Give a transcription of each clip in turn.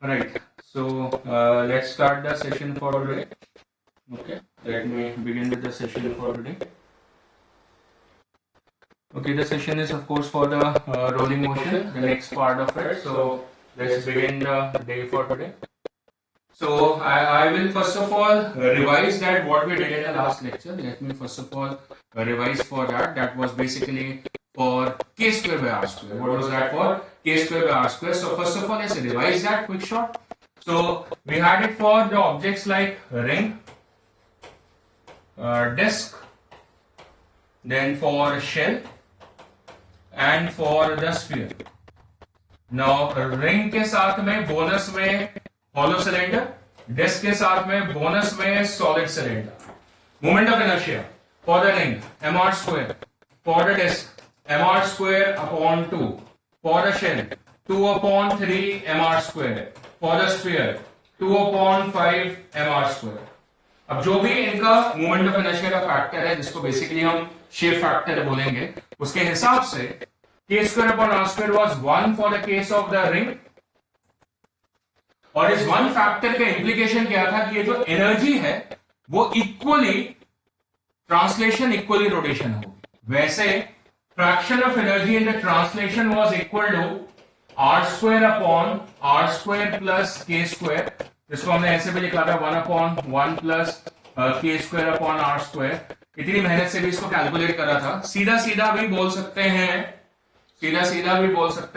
Right. So let's start the session for today. Okay. Let me begin with the session for today. Okay, the session is of course for the rolling motion, the next part of it. So let's begin the day for today. So I will first of all revise that what we did in the last lecture. Let me first of all revise for that. That was basically for k square by r square. What was that for? K square by r square. So first of all, let's revise that quick shot. So we had it for the objects like ring, disk, then for shell, and for the sphere. Now ring के साथ में bonus में hollow cylinder, disk के साथ में bonus में solid cylinder. Moment of inertia for the ring mr square, for the disk mr square upon 2, for the shell 2 upon 3 mr square, for the sphere 2 upon 5 mr square. अब जो भी इनका moment of inertia का factor है जिसको basically हम shape factor बोलेंगे, उसके हिसाब से k square upon r square was 1 for the case of the ring. और इस वन फैक्टर का इंप्लीकेशन क्या था कि ये जो एनर्जी है वो इक्वली ट्रांसलेशन इक्वली रोटेशन होगी. वैसे fraction of energy in the translation was equal to r square upon r square plus k square. इसको हमने ऐसे भी लिखा था 1 upon 1 plus k square upon r square. इतनी मेहनत से भी इसको कैलकुलेट करा था. सीधा सीधा भी बोल सकते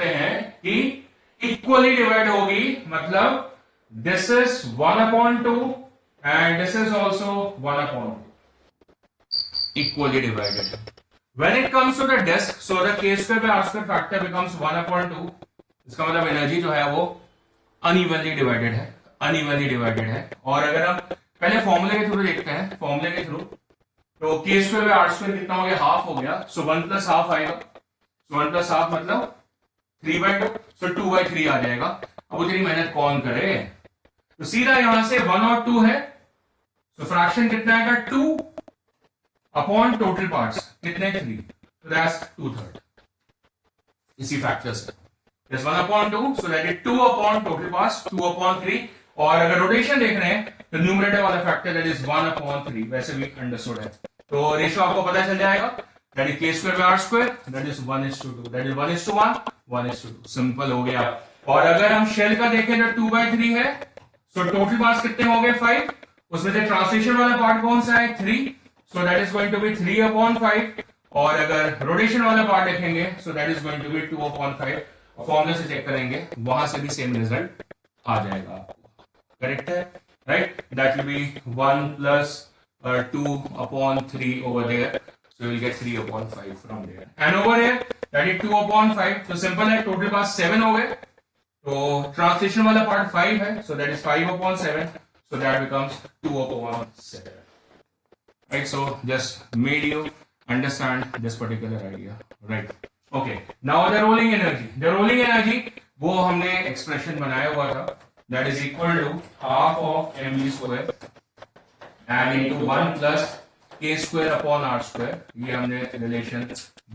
हैं कि इक्वली डिवाइड होगी, मतलब this is 1 upon 2 and this is also 1 upon 2, equally divided. When it comes to the disk, so the k square by r square factor becomes 1 upon 2. इसका मतलब एनर्जी जो है वो अनइवनली डिवाइडेड है. और अगर हम पहले फॉर्मूले के थ्रू देखते हैं, फॉर्मूले के थ्रू तो k square by r square कितना हो गया, हाफ हो गया. सो 1 प्लस हाफ आएगा. सो 1 प्लस हाफ मतलब 3/2. सो 2/3 आ जाएगा. अब उतनी मेहनत कौन करे, तो सीधा यहां से 1 और 2 है. सो फ्रैक्शन कितना आएगा, 2 अपॉन टोटल पार्ट्स कितने, 3. तो दैट्स 2/3. इसी फैक्टर से 1 upon 2, so that is 2 upon total parts, 2 upon 3. और अगर रोटेशन देख रहे हैं तो न्यूमरेटर वाला फैक्टर दैट इज 1 upon 3. वैसे भी अंडरस्टूड है, तो रेशियो आपको पता चल जाएगा. That is k square by r square, that is 1:2, that is 1:1, 1:2. Simple हो गया. और अगर हम शेल का देखें तो 2/3 है. सो टोटल पार्ट्स कितने हो गए, 5. उसमें से ट्रांसलेशन वाला पार्ट कौन सा है, 3. So that is going to be 3 upon 5. और अगर रोटेशन वाला पार्ट देखेंगे so that is going to be 2 upon 5. फॉर्मूले से चेक करेंगे, वहां से भी सेम रिजल्ट आ जाएगा आपको. करेक्ट है, right. That will B 1 plus 2 upon 3 over there, so you will get 3 upon 5 from there. And over here that is 2 upon 5. तो सिंपल है, टोटल पास 7 हो गए. तो ट्रांसलेशन वाला पार्ट 5 है, so that is 5 upon 7, so that becomes 2 upon 7. Right, so just made you understand this particular idea, right? Okay, now the rolling energy वो हमने expression बनाया हुआ था, that is equal to half of mv square and into 1 plus k square upon r square. ये हमने relation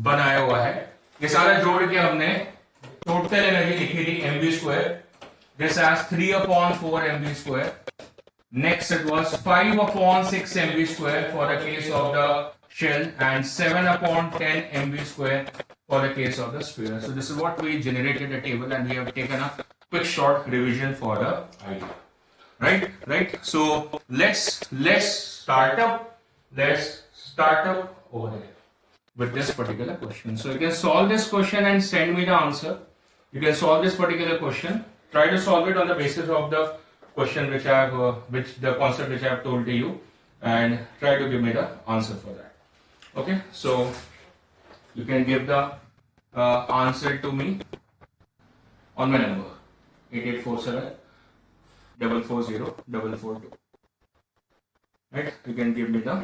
बनाया हुआ है. ये सारा जोड़ के हमने टोटल एनर्जी लिखी थी mv square. This has 3 upon 4 mv square. Next it was 5 upon 6 mv square for the case of the shell and 7 upon 10 mv square for the case of the sphere. So this is what we generated a table and we have taken a quick short revision for the idea. Right. So let's start up over there with this particular question. So you can solve this question and send me the answer. You can solve this particular question. Try to solve it on the basis of the question which the concept which I have told to you, and try to give me the answer for that. Okay, so you can give the answer to me on my number 8847 440 442. Right, you can give me the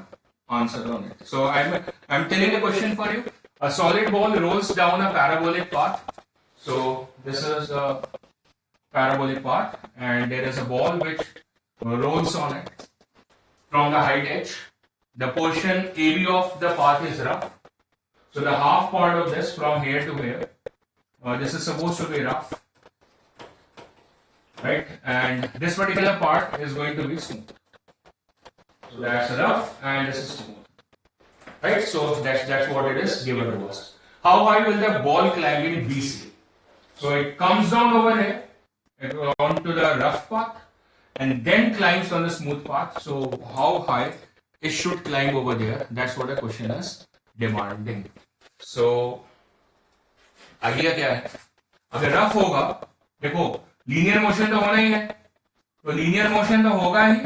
answer on it. So I'm telling a question for you. A solid ball rolls down a parabolic path. So this is a parabolic path and there is a ball which rolls on it from the height h. The portion AB of the path is rough. So the half part of this from here to here, this is supposed to be rough. right? And this particular part is going to be smooth. So that's rough and this is smooth, right? So that's what it is given to us. How high will the ball climb in BC? So it comes down over here onto the rough path and then climbs on the smooth path. So how high it should climb over there? That's what the question is demanding. So idea क्या है? अगर rough होगा, देखो linear motion तो होना ही है, तो linear motion तो होगा ही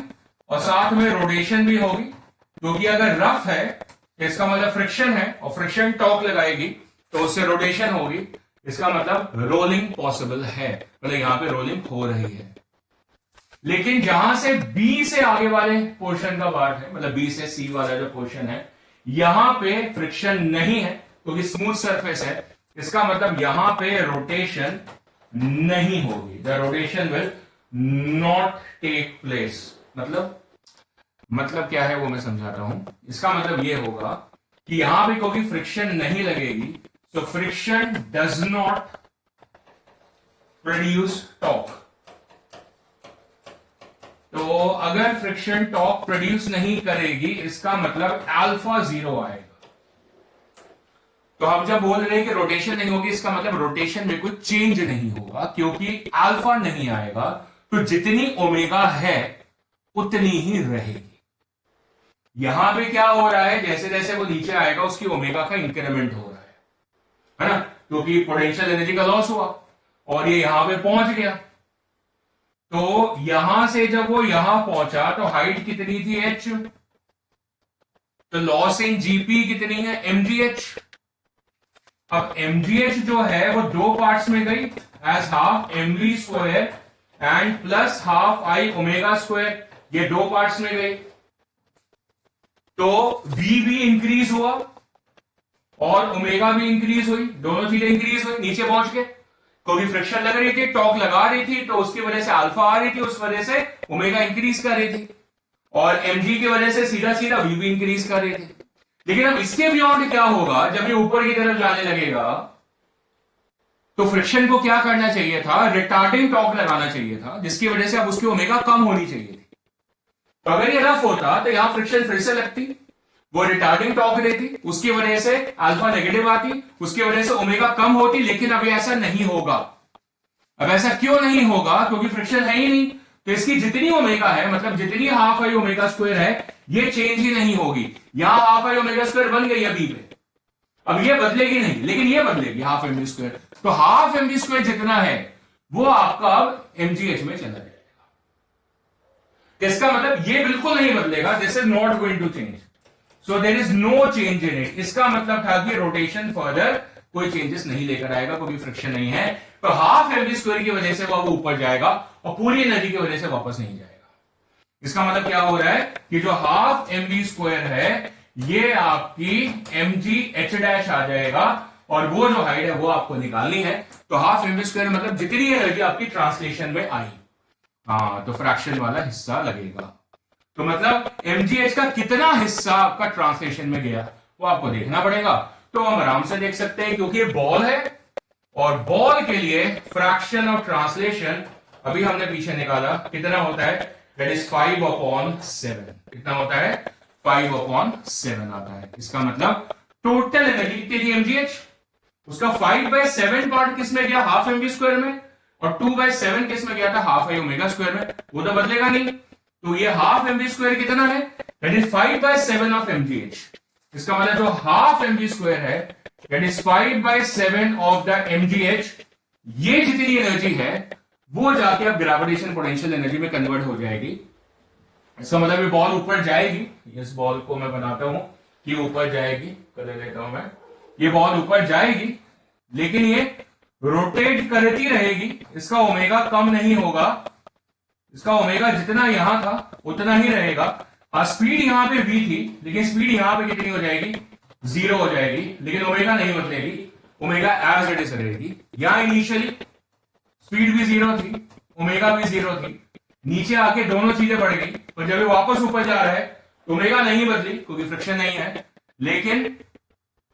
और साथ में रोटेशन भी होगी, क्योंकि अगर रफ है तो इसका मतलब फ्रिक्शन है और फ्रिक्शन टॉर्क लगाएगी तो उससे रोटेशन होगी, इसका मतलब रोलिंग पॉसिबल है, मतलब यहां पे रोलिंग हो रही है। लेकिन जहां से बी से आगे वाले पोर्शन का पार्ट है, मतलब बी से सी वाला जो पोर्शन है, यहां पे फ्रिक्शन नहीं है क्योंकि स्मूथ सरफेस है, इसका मतलब यहां पे रोटेशन नहीं होगी, the rotation will not take place. मतलब क्या है वो मैं समझाता हूं। इसका मतलब ये होगा कि यहां भी कोई फ्रिक्शन नहीं लगेगी, so friction does not produce torque। तो अगर फ्रिक्शन टॉर्क प्रोड्यूस नहीं करेगी, इसका मतलब अल्फा 0 आएगा। तो हम जब बोल रहे हैं कि रोटेशन नहीं होगी, इसका मतलब रोटेशन में कोई चेंज नहीं होगा, क्योंकि अल्फा नहीं आएगा, तो जितनी ओमेगा है उतनी ही रहेगी। यहां पे क्या हो रहा है, जैसे जैसे वो नीचे आएगा उसकी ओमेगा का इंक्रीमेंट हो रहा है ना, क्योंकि पोटेंशियल एनर्जी का लॉस हुआ और ये यहां पे पहुंच गया। तो यहां से जब वो यहां पहुंचा तो हाइट कितनी थी h, तो लॉस इन जीपी कितनी है mgh। अब mgh जो है वो दो पार्ट्स में गई, as half mv square and plus half I omega square, ये दो पार्ट्स में गई। तो v भी इंक्रीज हुआ और ओमेगा भी इंक्रीज हुई, दोनों चीजें इंक्रीज हुई नीचे पहुंच के, क्योंकि फ्रिक्शन लग रही थी, टॉर्क लगा रही थी, तो उसकी वजह से अल्फा आ रही थी, उस वजह से ओमेगा इंक्रीज कर रही थी, और mg की वजह से सीधा सीधा v भी इंक्रीज कर रही थी। लेकिन अब इसके बियॉन्ड क्या होगा, जब ये ऊपर की तरफ जाने लगेगा तो फ्रिक्शन को क्या करना चाहिए था, रिटार्डिंग टॉर्क लगाना चाहिए था, जिसकी वजह से अब उसकी ओमेगा कम होनी चाहिए थी। तो अगर ये रफ होता तो यहां फ्रिक्शन फिर से लगती, वो रिटार्डिंग टॉर्क देती, उसकी वजह से अल्फा नेगेटिव आती, उसकी वजह से ओमेगा कम होती। लेकिन अब ऐसा नहीं होगा। अब ऐसा क्यों नहीं होगा, क्योंकि फ्रिक्शन है ही नहीं, तो इसकी जितनी ओमेगा है, मतलब जितनी हाफ आई ओमेगा स्क्वायर है, ये चेंज ही नहीं होगी। यहां हाफ आई ओमेगा स्क्वायर बन गई अभी पे, अब ये बदलेगी नहीं, लेकिन ये बदलेगी हाफ एम बी स्क्वायर। तो हाफ एम बी स्क्वायर जितना है वो आपका अब mgh में चला जाएगा। इसका मतलब ये बिल्कुल नहीं बदलेगा, this is not going to change, so there is no change in it. इसका मतलब था कि रोटेशन फर्दर कोई चेंजेस नहीं लेकर आएगा, कोई फ्रिक्शन नहीं है, तो हाफ एम बी स्क्वायर की वजह से वो ऊपर जाएगा और पूरी एनर्जी की वजह से वापस नहीं जाएगा। इसका मतलब क्या हो रहा है कि जो हाफ एम बी स्क्वायर है ये आपकी mgh डैश आ जाएगा, और वो जो हाइट है वो आपको निकालनी है। तो हाफ एम बी स्क्वायर मतलब जितनी एनर्जी आपकी ट्रांसलेशन में आई, हाँ, तो फ्रैक्शन वाला हिस्सा लगेगा। तो मतलब mgh का कितना हिस्सा आपका ट्रांसलेशन में गया वो आपको देखना पड़ेगा। तो हम आराम से देख सकते हैं, क्योंकि ये बॉल है और बॉल के लिए फ्रैक्शन ऑफ ट्रांसलेशन अभी हमने पीछे निकाला, कितना होता है, दैट इज 5/7। कितना होता है, 5/7 आता है। इसका मतलब टोटल एनर्जी कितनी थी mgh, उसका 5/7 पार्ट किस में गया, हाफ एम बी स्क्वायर में, और 2/7 किस में गया था, हाफ आई ओमेगा स्क्वायर में। वो तो बदलेगा नहीं, तो ये हाफ एम बी स्क्वायर कितना है, दैट इज 5/7 ऑफ mgh। इसका मतलब जो हाफ एम बी स्क्वायर है that is 5/7 of the mgh। ये जितनी एनर्जी है वो जाके अब ग्रेविटेशन पोटेंशियल एनर्जी में कन्वर्ट हो जाएगी। इसका मतलब ये बॉल ऊपर जाएगी, इस बॉल को मैं बनाता हूं कि ऊपर जाएगी, कर लेता हूं मैं, ये बॉल ऊपर जाएगी लेकिन ये रोटेट करती रहेगी, इसका ओमेगा कम नहीं होगा, इसका ओमेगा जितना यहां था उतना ही रहेगा। स्पीड यहां पे v थी, लेकिन स्पीड यहां पे कितनी हो जाएगी, 0 हो जाएगी, लेकिन ओमेगा नहीं बदलेगी, ओमेगा एज इट इज रहेगी। यहां इनिशियली स्पीड भी 0 थी, ओमेगा भी 0 थी, नीचे आके दोनों चीजें बढ़ गई, और जब ये वापस ऊपर जा रहा है ओमेगा नहीं बदली क्योंकि फ्रिक्शन नहीं है, लेकिन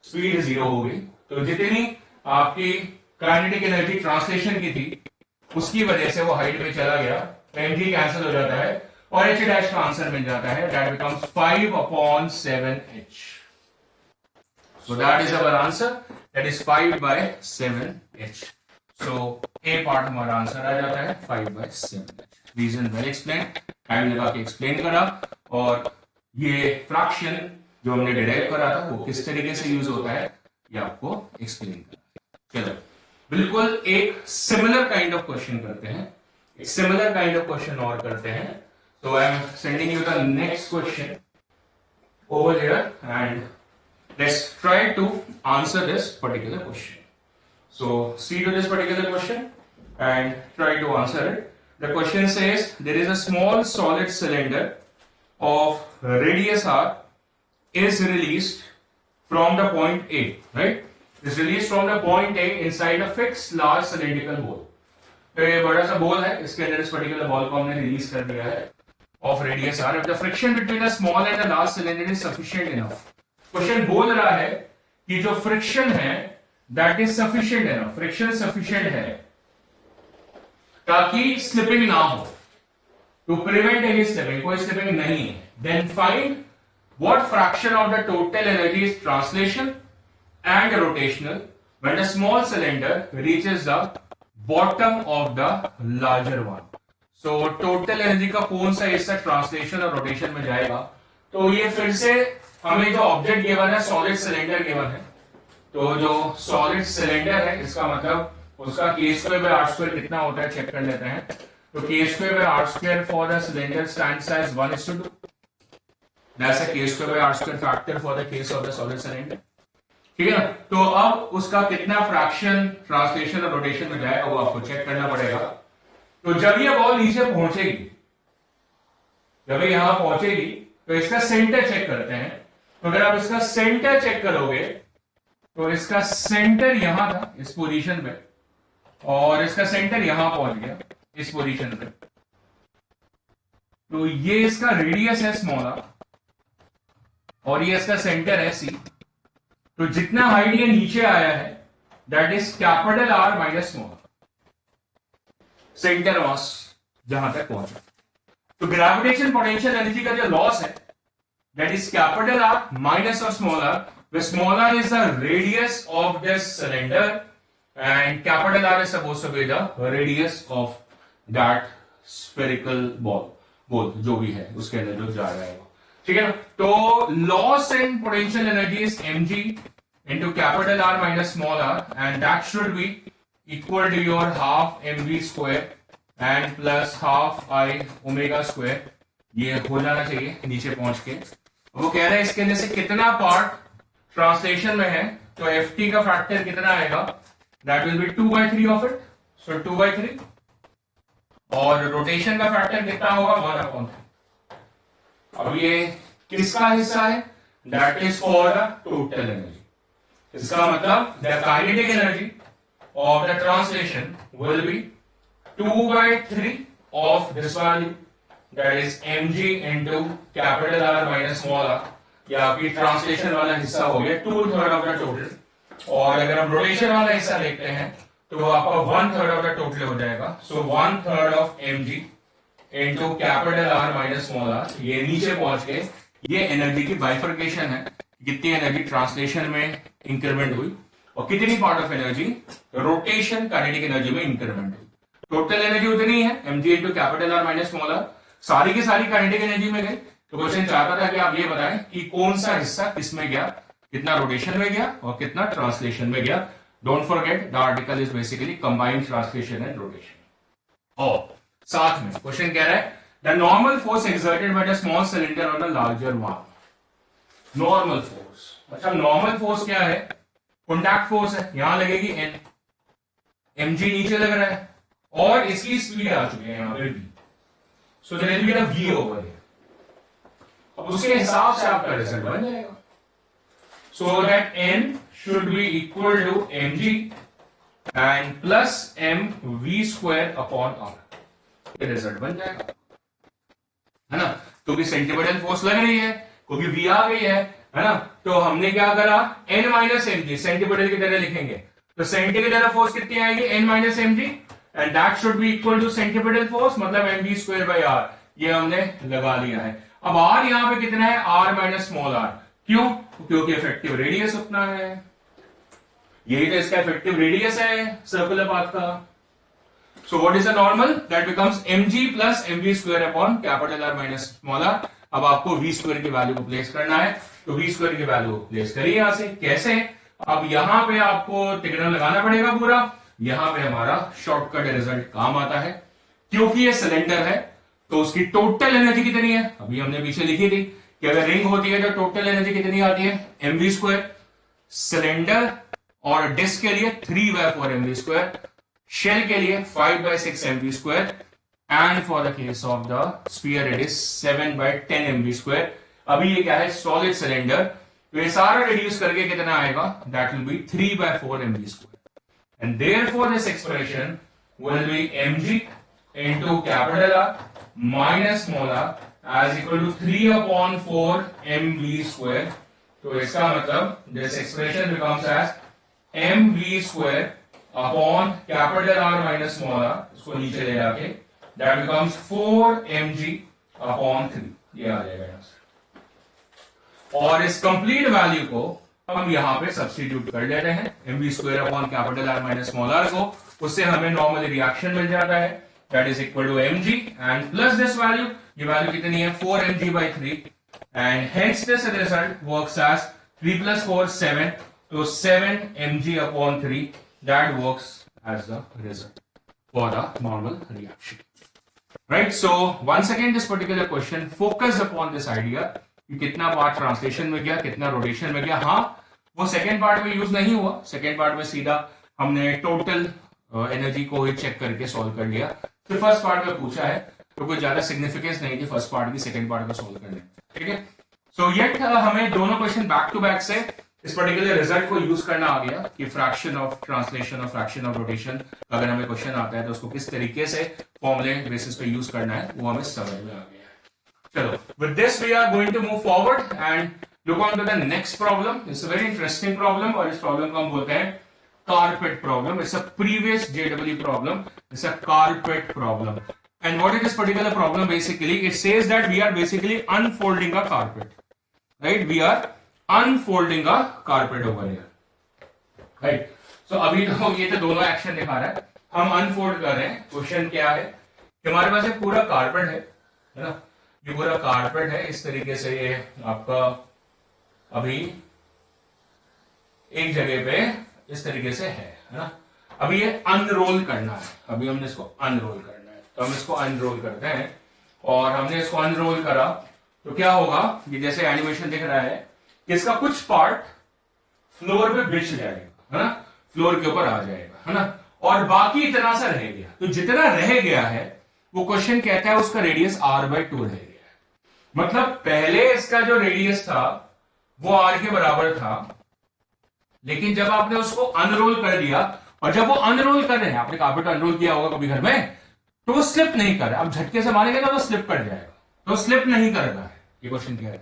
स्पीड 0 हो गई। तो जितनी आपकी काइनेटिक एनर्जी ट्रांसलेशन की थी उसकी वजह से वो हाइट पे चला गया, mg कैंसिल हो जाता है और h डैश का आंसर मिल जाता है, that becomes 5/7h. So that is our answer, that is 5/7h. So A part हमारा आंसर आ जाता है 5/7h. Reason well explain, time लगा के एक्सप्लेन करा, और ये फ्रैक्शन जो हमने डिराइव करा था वो किस तरीके से यूज होता है ये आपको एक्सप्लेन करा. चलो बिल्कुल एक सिमिलर काइंड ऑफ क्वेश्चन करते हैं, एक सिमिलर काइंड ऑफ क्वेश्चन और करते हैं. So I am sending you the next question over here and let's try to answer this particular question. So see to this particular question and try to answer it. The question says there is a small solid cylinder of radius r is released from the point A, right? Is released from the point A inside a fixed large cylindrical ball. तो ये बड़ा सा ball है, इसके अंदर इस particular ball को हमने रिलीज कर दिया है of radius r. If the friction between a small and a large cylinder is sufficient enough. Question बोल रहा है कि जो फ्रिक्शन है that is sufficient enough, friction sufficient है ताकि स्लिपिंग ना हो, to prevent any slipping, कोई स्लिपिंग नहीं है. Then find what fraction of the total energy is translation and rotational when the small cylinder reaches the bottom of the larger one. So total energy का कौन सा हिस्सा translation और rotation में जाएगा. तो ये फिर से हमें जो ऑब्जेक्ट गिवन है सॉलिड सिलेंडर गिवन है, तो जो सॉलिड सिलेंडर है इसका मतलब उसका k²/r² कितना होता है चेक कर लेते हैं. तो k²/r² for the cylinder stands as 1:2. That's a k²/r² factor for the case of the solid cylinder. ठीक है ना. तो अब उसका कितना फ्रैक्शन ट्रांसलेशन और रोटेशन में जाएगा वो आपको चेक करना पड़ेगा. तो जब ये बॉल नीचे पहुंचेगी, जब ये यहां पहुंचेगी तो इसका सेंटर चेक करते हैं. तो अगर आप इसका सेंटर चेक करोगे तो इसका सेंटर यहां था इस पोजीशन पे, और इसका सेंटर यहां पहुंच गया इस पोजीशन पे. तो ये इसका रेडियस है स्मॉल आर और ये इसका सेंटर है सी. तो जितना हाइट ये नीचे आया है that is capital R minus small R. Centre mass जहां तक पहुंचा. तो ग्रेविटेशन पोटेंशियल एनर्जी का जो लॉस है that is capital R minus और small r, where small r is the radius of this cylinder and capital R is supposed to be the radius of that spherical ball जो भी है उसके अंदर जो जा रहा है. ठीक है. तो loss in potential energy is mg into capital R minus small r and that should be equal to your half mv square and plus half I omega square. ये हो जाना चाहिए नीचे पहुंच के. वो कह रहा है इसके अंदर से कितना पार्ट ट्रांसलेशन में है, तो ft का फैक्टर कितना आएगा, that will be 2/3 of it. So 2/3. और रोटेशन का फैक्टर कितना होगा 1/3. अब ये किसका हिस्सा है, that is for the total energy. इसका मतलब the kinetic energy of the translation will be 2/3 of this value, that is mg into capital R minus small r. या आपकी ट्रांसलेशन वाला हिस्सा हो गया 2/3 ऑफ द टोटल. और अगर हम रोटेशन वाला हिस्सा देखते हैं तो आपका 1/3 ऑफ द टोटल हो जाएगा. सो 1/3 of mg into capital R minus small r. ये नीचे पहुंच के ये एनर्जी की बाइफर्केशन है, कितनी एनर्जी ट्रांसलेशन में इंक्रीमेंट हुई और कितनी part of energy rotation kinetic energy में इंक्रीमेंट हुई. टोटल एनर्जी उतनी है mg into capital R minus small r. सारी की सारी काइनेटिक एनर्जी में गई. तो क्वेश्चन चाहता था कि आप ये बताएं कि कौन सा हिस्सा किस में गया, कितना रोटेशन में गया और कितना ट्रांसलेशन में गया. Don't forget the article is basically combined translation and rotation. और साथ में क्वेश्चन कह रहा है the normal force exerted by the small cylinder on the larger one. Normal force, अच्छा नॉर्मल फोर्स क्या है, कॉन्टैक्ट फोर्स है, यहां लगेगी n, mg नीचे लग रहा है और इसकी स्पीड आ चुकी है यहां पे v. So there will be the v over here. अब उसके हिसाब से आपका रिजल्ट बन जाएगा. So that n should be equal to mg and plus mv square upon r. ये रिजल्ट बन जाएगा, है ना. क्योंकि सेंटीमीटर फोर्स लग रही है, क्योंकि v आ गई है ना. तो हमने क्या करा, n माइनस mg सेंटीमीटर की तरह लिखेंगे. तो सेंटी की तरह फोर्स कितनी आएगी, n माइनस mg. And that should be equal to centripetal force, मतलब mv स्क्वायर बाई आर, ये हमने लगा लिया है। अब r यहां पे कितना है, r माइनस स्मॉल r, क्यों? क्योंकि इफेक्टिव रेडियस उतना है, यही तो इसका इफेक्टिव रेडियस है सर्कुलर पाथ का। So what is the normal, that becomes mg plus mv square upon capital R minus small r। अब आपको v स्क्वायर की वैल्यू को प्लेस करना है, तो v स्क्वायर की वैल्यू प्लेस करिए यहां से। कैसे? अब यहां पे आपको तिगड़न लगाना पड़ेगा पूरा, यहां पे हमारा शॉर्टकट रिजल्ट काम आता है। क्योंकि ये सिलेंडर है तो उसकी टोटल एनर्जी कितनी है, अभी हमने पीछे लिखी थी कि अगर रिंग होती है तो टोटल एनर्जी कितनी आती है, mv स्क्वायर। सिलेंडर और डिस्क के लिए 3/4 mv स्क्वायर, शेल के लिए 5/6 mv square, and for the case of the sphere it is 7/10 mv square. अभी ये क्या है, सॉलिड सिलेंडर, तो ये सारा रिड्यूस करके कितना आएगा, that will B 3/4 mv square, and therefore this expression will be mg into capital R minus small r as equal to 3/4 mv square। तो इसका मतलब this expression becomes as mv square upon capital R minus small r, इसको नीचे ले जाके that becomes 4mg upon 3, ये आ जाएगा यहां से। और इस कंप्लीट वैल्यू को हम यहां पे सब्स्टिट्यूट कर लेते हैं, mv square upon capital R minus small r को, उससे हमें नॉर्मली रिएक्शन मिल जाता है, that is equal to mg and plus this value, ये वैल्यू कितनी है 4mg by 3, and hence this result works as 3 plus 4 7, so 7 mg upon 3, that works as the result for the normal reaction, right? So once again this particular question focus upon this idea कि कितना part translation में गया, कितना rotation में गया। हाँ, वो second part में यूज नहीं हुआ, सेकेंड पार्ट में सीधा हमने टोटल एनर्जी को ही चेक करके सॉल्व कर लिया। तो फर्स्ट पार्ट में पूछा है तो कोई ज्यादा सिग्निफिकेंस नहीं थी फर्स्ट पार्ट की सेकंड पार्ट को सॉल्व करने, ठीक है। सो येट हमें दोनों क्वेश्चन बैक टू बैक से इस पर्टिकुलर रिजल्ट को यूज करना आ गया कि फ्रैक्शन ऑफ ट्रांसलेशन और फ्रैक्शन ऑफ रोटेशन अगर हमें क्वेश्चन आता है तो उसको किस तरीके से फॉर्मूले बेसिस पे यूज करना है वो हमें समझ में आ गया। चलो, with this we are going to move forward and look on to the next problem. It's a very interesting problem और इस प्रॉब्लम को हम बोलते हैं carpet problem. It's a previous JEE problem. It's a carpet problem. And what is this particular problem basically? It says that we are basically unfolding a carpet. Right? We are unfolding a carpet over here. Right? So अभी तो ये तो दोनों action दिखा रहा है, हम unfold कर रहे हैं। क्वेश्चन क्या है कि हमारे पास एक पूरा कारपेट है ना, ये पूरा कारपेट है इस तरीके से, ये आपका अभी एक जगह पे इस तरीके से है ना। अभी ये अनरोल करना है, अभी हमने इसको अनरोल करना है, तो हम इसको अनरोल करते हैं और हमने इसको अनरोल करा तो क्या होगा, ये जैसे एनिमेशन दिख रहा है कि इसका कुछ पार्ट फ्लोर पे बिछ जाएगा है ना, फ्लोर के ऊपर आ जाएगा है ना, और बाकी इतना सा रह गया। तो जितना रह गया है वो क्वेश्चन कहता है उसका रेडियस r/2 रह गया है। मतलब पहले इसका जो रेडियस था वो r के बराबर था, लेकिन जब आपने उसको अनरोल कर दिया, और जब वो अनरोल कर रहे हैं, आपने कारपेट अनरोल किया होगा कभी घर में, तो वो स्लिप नहीं कर रहा है। अब झटके से मारेंगे ना तो स्लिप कर जाएगा, तो स्लिप नहीं कर रहा है, ये क्वेश्चन क्या है,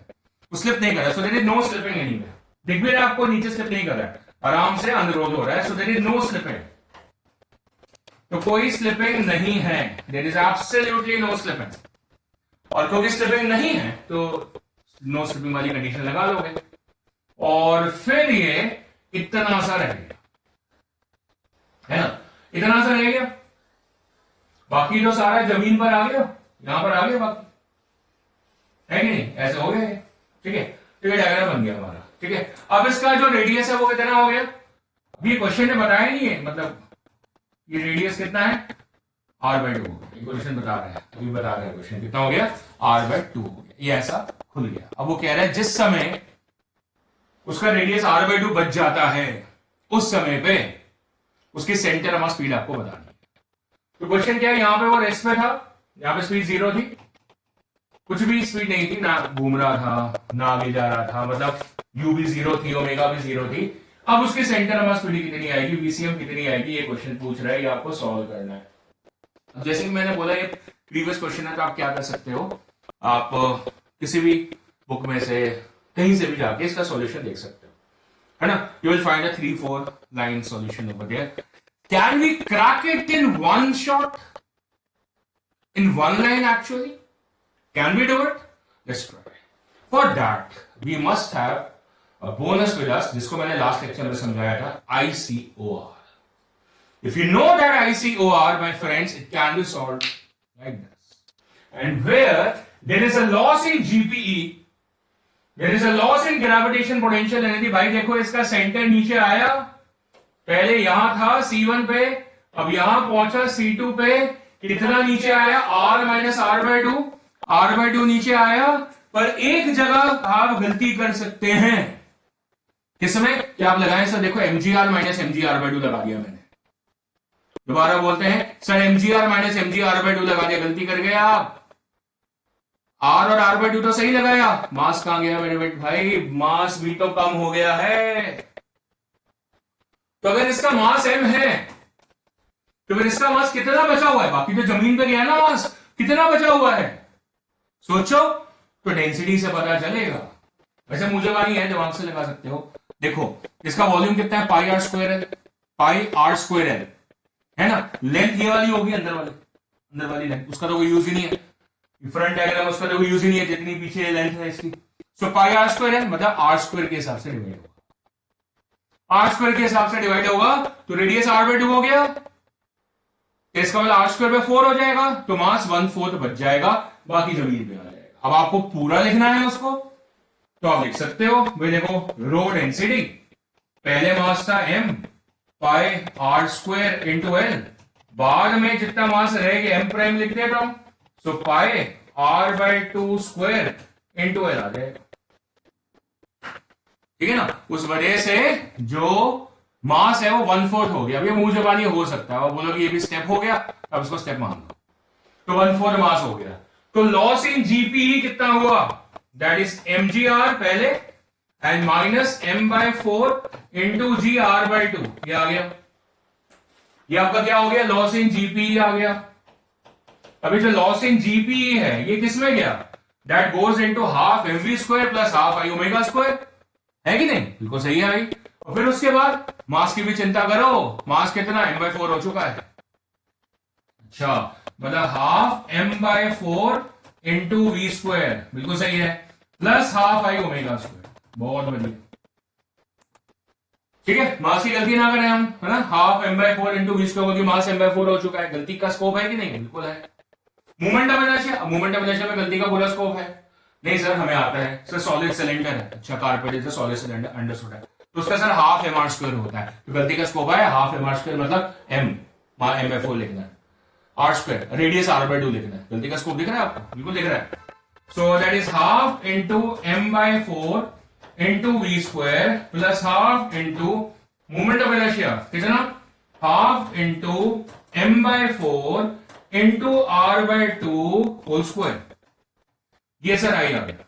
वो स्लिप नहीं कर रहा है। So there is no slipping anywhere, दिख भी रहा है आपको नीचे स्लिप नहीं कर रहा है, आराम से अनरोल हो रहा है। So there is no slipping, तो कोई स्लिपिंग नहीं है, there is absolutely no slipping. और क्योंकि स्लिपिंग नहीं है तो नो स्लिपिंग वाली कंडीशन लगा लोगे, और फिर ये इतना सा रह गया है ना, इतना सा रह गया, बाकी तो सारा जमीन पर आ गया, यहां पर आ गया, बाकी है कि नहीं, ऐसे हो गया, ठीक है। तो ये डायग्राम बन गया हमारा, ठीक है। अब इसका जो रेडियस है वो कितना हो गया, अभी क्वेश्चन ने बताया नहीं है, मतलब ये रेडियस कितना है r/2, क्वेश्चन बता रहा है, अभी बता रहा है क्वेश्चन कितना हो गया, r/2 हो गया, ये ऐसा खुल गया। अब वो कह रहा है जिस समय उसका रेडियस r/2 बच जाता है उस समय पे उसकी सेंटर ऑफ स्पीड आपको बतानी है। तो क्वेश्चन क्या है, यहां पे वो रेस्ट में था, यहां पे स्पीड 0 थी, कुछ भी स्पीड नहीं थी, ना घूम रहा था ना आगे जा रहा था, मतलब u भी 0 थी, ओमेगा भी 0 थी। अब उसकी सेंटर ऑफ स्पीड कितनी आएगी, VCM कितनी आएगी, ये क्वेश्चन पूछ रहा है, ये आपको सॉल्व करना है। अब जैसे कि मैंने बोला ये प्रीवियस क्वेश्चन है, तो आप क्या कर सकते हो, आप किसी भी बुक में से कहीं से भी जाके इसका सॉल्यूशन देख सकते हो, है ना। You will find a 3-4 line solution over there. Can we crack it in one shot? In one line actually? Can we do it? Let's try. For that, we must have a bonus with us, जिसको मैंने last lecture में समझाया था, ICOR. If you know that ICOR, my friends, it can be solved like this. And where there is a loss in GPE, there is a loss in gravitational potential energy. भाई देखो इसका centre नीचे आया, पहले यहां था C1 पे, अब यहां पहुंचा C2 पे, कितना नीचे आया? R माइनस R/2 नीचे आया, पर एक जगह आप गलती कर सकते हैं, किसमें? क्या आप लगाएं सर? देखो mgr माइनस mgr/2 लगा दिया मैंने, दोबारा बोलते हैं सर, mgr माइनस mgr/2 लगा दिया, गलती कर गए आप। R और R/2 तो सही लगाया, मास कहां गया मेरे बेटे भाई? मास भी तो कम हो गया है। तो अगर इसका मास m है तो फिर इसका मास कितना बचा हुआ है? बाकी तो जमीन पे गया ना मास, कितना बचा हुआ है सोचो, तो डेंसिटी से पता चलेगा। वैसे मूल्यवान है, दिमाग से लगा सकते हो। देखो इसका वॉल्यूम कितना है? पाई आर स्क्वायर एल है ना। लेंथ ये वाली होगी, अंदर वाली लेंथ, उसका तो कोई यूज ही नहीं है। फ्रंट डायग्राम उसका तो कोई यूज ही नहीं है, जितनी पीछे लेंथ है इसकी। सो पाई आर स्क्वायर एल मतलब आर स्क्वायर के हिसाब से डिवाइड होगा। आर स्क्वायर के हिसाब से डिवाइड होगा तो रेडियस R/2 हो गया, इसका मतलब आर स्क्वायर बाय 4 हो जाएगा, तो मास 1/4 बच जाएगा, बाकी जमीन पे आ जाएगा। अब आपको पूरा लिखना है उसको, तो आप लिख सकते हो भाई। देखो रो डेंसिटी, पहले मास था m pi R square into L, बाद में जितना मास रहेगा m प्राइम लिख देता हूं, सो पाई R/2 स्क्वायर इंटू एल आ जाएगा, ठीक है ना। उस वजह से जो मास है वो 1/4 हो गया। अब ये मुंह जबानी हो सकता है, और बोलो कि ये भी स्टेप हो गया, अब इसको स्टेप मान लो, तो 1/4 मास हो गया। तो लॉस इन जीपीई कितना हुआ? दैट इज mgr पहले and minus m/4 into gr/2, ये आ गया। ये आपका क्या हो गया? लॉस इन जीपीई आ गया। अभी जो लॉस इन जीपीई है ये किसमें गया? That goes into half mv square plus half i omega square, है कि नहीं? बिल्कुल सही है भाई। और फिर उसके बाद मास की भी चिंता करो, मास कितना? m/4 हो चुका है। अच्छा, मतलब half m/4 into v square, बिल्कुल सही है, plus half i omega square, बहुत बढ़िया, ठीक है। मास की गलती ना करें हम, है ना। Half m/4 into v square, क्योंकि मास m/4 हो चुका है, गलती का स्कोप है कि नहीं? बिल्कुल है। मूवमेंट ऑफ इनर्शिया में गलती का पूरा स्कोप है? नहीं सर, हमें आता है सर, सॉलिड सिलेंडर है, अच्छा carpet is solid cylinder, understood है, तो उसका सर हाफ mr स्क्वायर होता है, तो गलती का स्कोप है हाफ mr स्क्वायर, मतलब m/4 लिखना है, आर स्क्वायर, रेडियस R/2 लिखना है, गलती का स्कोप दिख रहा है आपको? बिल्कुल दिख रहा है। So that is half into m/4 into v square plus half into movement of inertia, कितना? Half into m/4 into R/2 whole square, ये सर आई आ गया।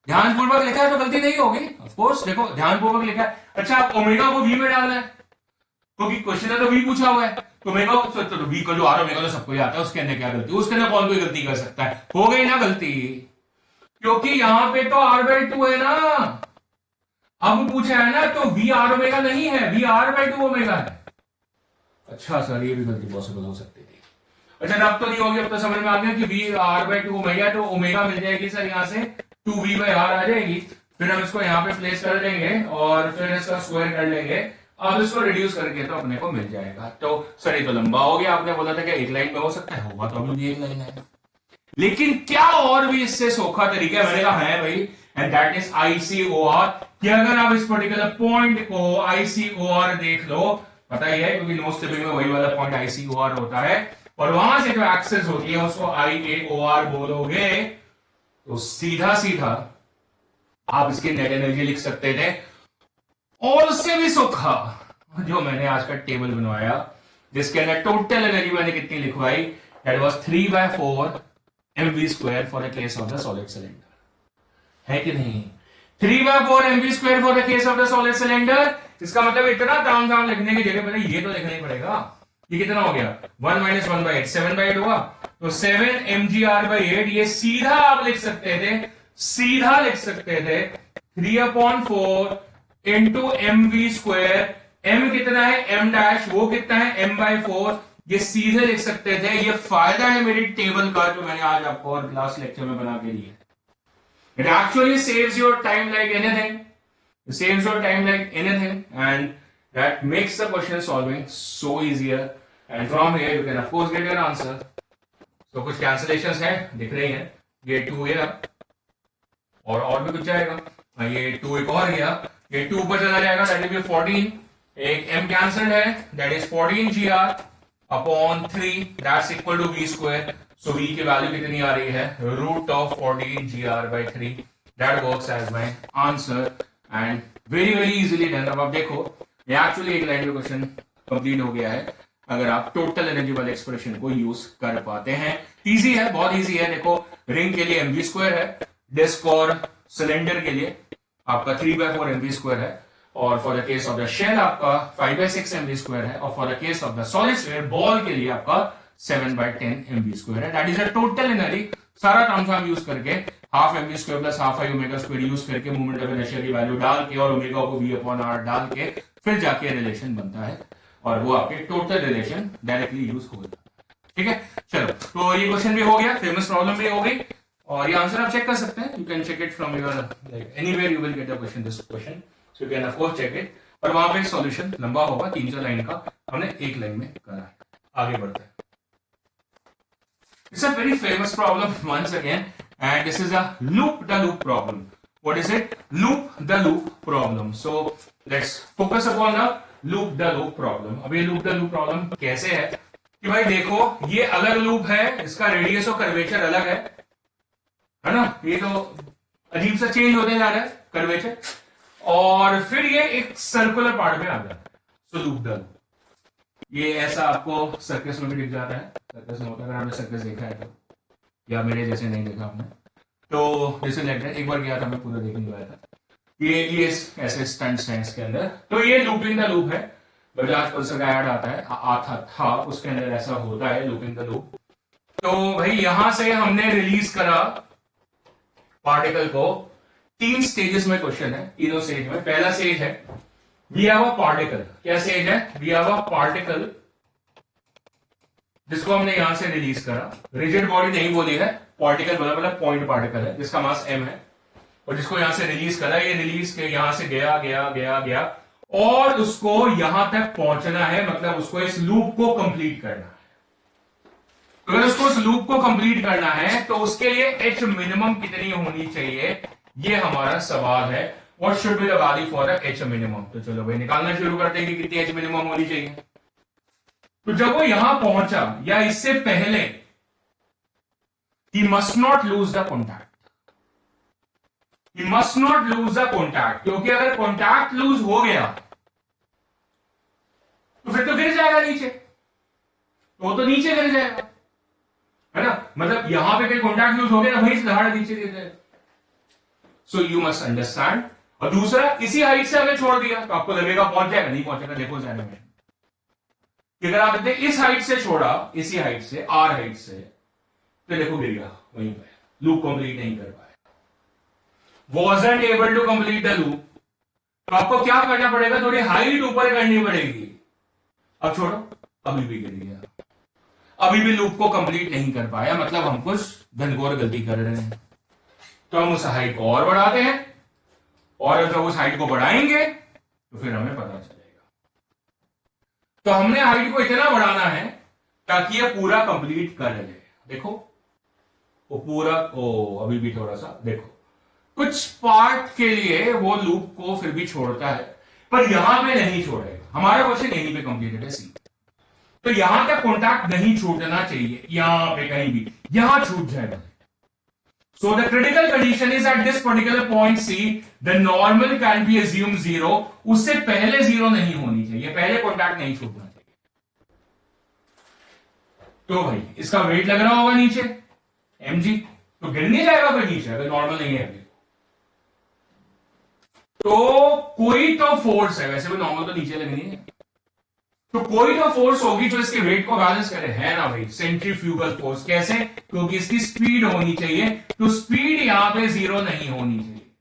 ध्यानपूर्वक लिखा है तो गलती नहीं होगी, ऑफ कोर्स। देखो ध्यानपूर्वक लिखा है। अच्छा, आप ओमेगा को वी में डालना है, क्योंकि क्वेश्चन है तो वी पूछा हुआ है, तो ओमेगा तो वी को जो आर ओमेगा तो सबको ही आता है, उसके अंदर क्या गलती? उसके अंदर कौन कोई गलती कर सकता है? हो गई ना गलती, क्योंकि यहां पे तो R/2 है ना, अब पूछा है ना, तो वी आर ओमेगा नहीं है, वी R/2 ओमेगा है। अच्छा सर, ये भी गलती पॉसिबल हो सकती थी। अच्छा, अब तो नहीं होगी, अब तो समझ में आ गया कि वी R/2 ओमेगा, तो ओमेगा मिल जाएगी सर यहां से 2v/r आ जाएगी, फिर हम इसको यहां पे प्लेस कर देंगे और फिर इसका स्क्वायर कर लेंगे, अब इसको रिड्यूस करके तो अपने को मिल जाएगा। तो सर ये तो लंबा हो गया, आपने बोला था कि एक लाइन में हो सकता है, होगा तो अभी भी एक लाइन है, लेकिन क्या और भी इससे सौखा तरीका? मैंने कहा है भाई, एंड दैट इज ICOR, कि अगर आप इस पर्टिकुलर पॉइंट को ICOR देख लो, पता ही है क्योंकि नोट स्लिपिंग में वही वाला पॉइंट ICOR होता है, और वहां से जो एक्सेस होती है उसको IAOR बोलोगे, तो सीधा सीधा आप इसकी नेट एनर्जी लिख सकते थे। और उससे भी सौखा जो मैंने आज का टेबल बनवाया, जिसके अंदर टोटल एनर्जी मैंने कितनी लिखवाई, that was 3/4 mv square for the case of the solid cylinder, है कि नहीं? 3/4 mv square for the case of the solid cylinder. इसका मतलब इतना ताम लिखने की जगह पहले ये तो लिखना ही पड़ेगा। ये कितना हो गया? 1 - 1/8, 7/8 हुआ, तो 7 mgr/8, ये सीधा आप लिख सकते थे, 3/4 इंटू mv स्क्वायर m कितना है m डैश, वो कितना है m/4, ये सीधे लिख सकते थे। ये फायदा है मेरी टेबल का जो मैंने आज आपको और क्लास लेक्चर में बना के दिया। It actually saves your time like anything, saves your time like anything, and that makes the question solving so easier, and from here you can of course get your answer. So कुछ cancellations है दिख रही हैं, ये 2 गया और भी कुछ जाएगा, ये 2 एक और गया, ये 2 ऊपर चला जाएगा, that will be 14, एक m cancelled है, that is 14 gr upon 3, that's equal to v square. So v की वैल्यू कितनी आ रही है, root of 14 gr by 3, that works as my answer. And very very easily done. अब आप देखो ये एक्चुअली एक लाइन में क्वेश्चन कंप्लीट हो गया है अगर आप टोटल एनर्जी वाले एक्सप्रेशन को यूज कर पाते हैं। इजी है, बहुत इजी है। देखो रिंग के लिए mv² है, डिस्क और सिलेंडर के लिए आपका 3/4 mv² है, और for the case of the shell आपका 5/6 mv² है, और for the case of the solid sphere ball के लिए आपका 7/10 mv² है। That is a total energy. सारा टर्म्स यूज करके half mv² plus half I omega use करके मूवमेंट ऑफ इनर्शिया की वैल्यू डाल के और ओमेगा को v/r डाल के फिर जाके रिलेशन बनता है, और वो आपके टोटल रिलेशन डायरेक्टली यूज हो जाता है। ठीक है, चलो तो ये क्वेश्चन भी हो गया, फेमस प्रॉब्लम भी हो गई, और ये आंसर आप चेक कर सकते हैं। You can check it from your like anywhere you will get the question, this question, so you can of course check it. और वहां पे सॉल्यूशन लंबा होगा, 3-4 लाइन का, हमने एक लाइन में करा है। आगे बढ़ते हैं। It's a very famous problem once again, and this is a loop the loop problem. What is it? Loop the loop problem. So let's focus upon the loop the loop problem. अब ये loop the loop problem कैसे है कि भाई देखो ये अलग loop है, इसका रेडियस और कर्वेचर अलग है ना, ये तो अजीब सा चेंज होते जा रहा है कर्वेचर, और फिर ये एक सर्कुलर पार्ट में आ जाता है। सो लूप द लूप ये ऐसा आपको सर्कस में भी दिख जाता है, सर्कस में होता है, अगर आपने सर्कस देखा है तो, या मेरे जैसे नहीं देखा आपने तो जैसे लगता है, एक बार गया था मैं, पूरा देखने गया था। ये ऐसे स्टंट्स हैं इसके अंदर। तो ये लूपिंग द लूप है, बजाज पल्सर का ऐड आता है, आता था, उसके अंदर ऐसा होता है लूपिंग द लूप। तो भाई यहां से हमने रिलीज करा पार्टिकल को, 3 स्टेजेस में क्वेश्चन है, तीनों स्टेज में। पहला स्टेज है वी हैव अ पार्टिकल, क्या स्टेज है, वी हैव अ पार्टिकल जिसको हमने यहां से रिलीज करा, रिजिड बॉडी नहीं बोली है, पार्टिकल मतलब पॉइंट पार्टिकल है जिसका मास m है, और जिसको यहां से रिलीज करा, ये रिलीज के यहां से गया गया गया गया और उसको यहां तक पहुंचना है, मतलब उसको इस लूप को कंप्लीट करना है। तो अगर उसको इस लूप को कंप्लीट करना है तो उसके लिए h मिनिमम कितनी होनी चाहिए, ये हमारा सवाल है। What should be the value for the h minimum. तो चलो भाई निकालना शुरू करते हैं कि कितनी h मिनिमम होनी चाहिए। तो जब वो यहां पहुंचा या इससे पहले, he must not lose the contact, he must not lose the contact, क्योंकि अगर कॉन्टैक्ट लूज हो गया तो फिर तो गिर जाएगा नीचे, तो नीचे गिर जाएगा, है ना, मतलब यहां पे कहीं कॉन्टैक्ट लूज हो गया ना, वहीं से दहाड़ नीचे गिर जाएगा। So you must understand. और दूसरा, इसी हाइट से अगर छोड़ दिया तो आपको लगेगा पहुंच जाएगा, नहीं पहुंचेगा। देखो जाने में अगर आपने इस हाइट से छोड़ा, इसी हाइट से, आर हाइट से, तो देखो गिर गया वहीं पे, लूप कंप्लीट नहीं कर पाया, wasn't able to complete the loop। तो आपको क्या करना पड़ेगा, थोड़ी हाइट ऊपर करनी पड़ेगी। अब छोड़ो, अभी भी गिर गया, अभी भी लूप को कंप्लीट नहीं कर पाया, मतलब हम कुछ घनघोर गलती कर रहे हैं। तो हम उस हाइट को और बढ़ाते हैं, और जब उस हाइट को बढ़ाएंगे तो फिर हमें पता चलेगा। तो हमने हाइट को इतना बढ़ाना है ताकि ये पूरा कंप्लीट कर ले। देखो वो पूरा, अभी भी थोड़ा सा देखो, कुछ पार्ट के लिए वो लूप को फिर भी छोड़ता है, पर यहां पे नहीं छोड़ेगा। हमारा क्वेश्चन यहीं पे कंप्लीटेड है, सी। तो यहां तक कॉन्टैक्ट नहीं छूटना चाहिए, यहां पे कहीं भी, यहां छूट जाएगा। So the critical condition is at this particular point C, the normal can be assumed 0, उससे पहले 0 नहीं होनी चाहिए, पहले कॉन्टैक्ट नहीं छूटना चाहिए। तो भाई इसका वेट लग रहा होगा नीचे mg, तो गिर नहीं जाएगा फिर नीचे अगर नॉर्मल नहीं है अभी। तो कोई तो फोर्स है, वैसे भी नॉर्मल तो नीचे लगनी है, तो कोई तो फोर्स होगी जो इसके वेट को बैलेंस करे, है ना भाई, सेंट्रीफ्यूगल फोर्स। कैसे, क्योंकि इसकी स्पीड होनी चाहिए, तो स्पीड यहां पे 0 नहीं होनी चाहिए।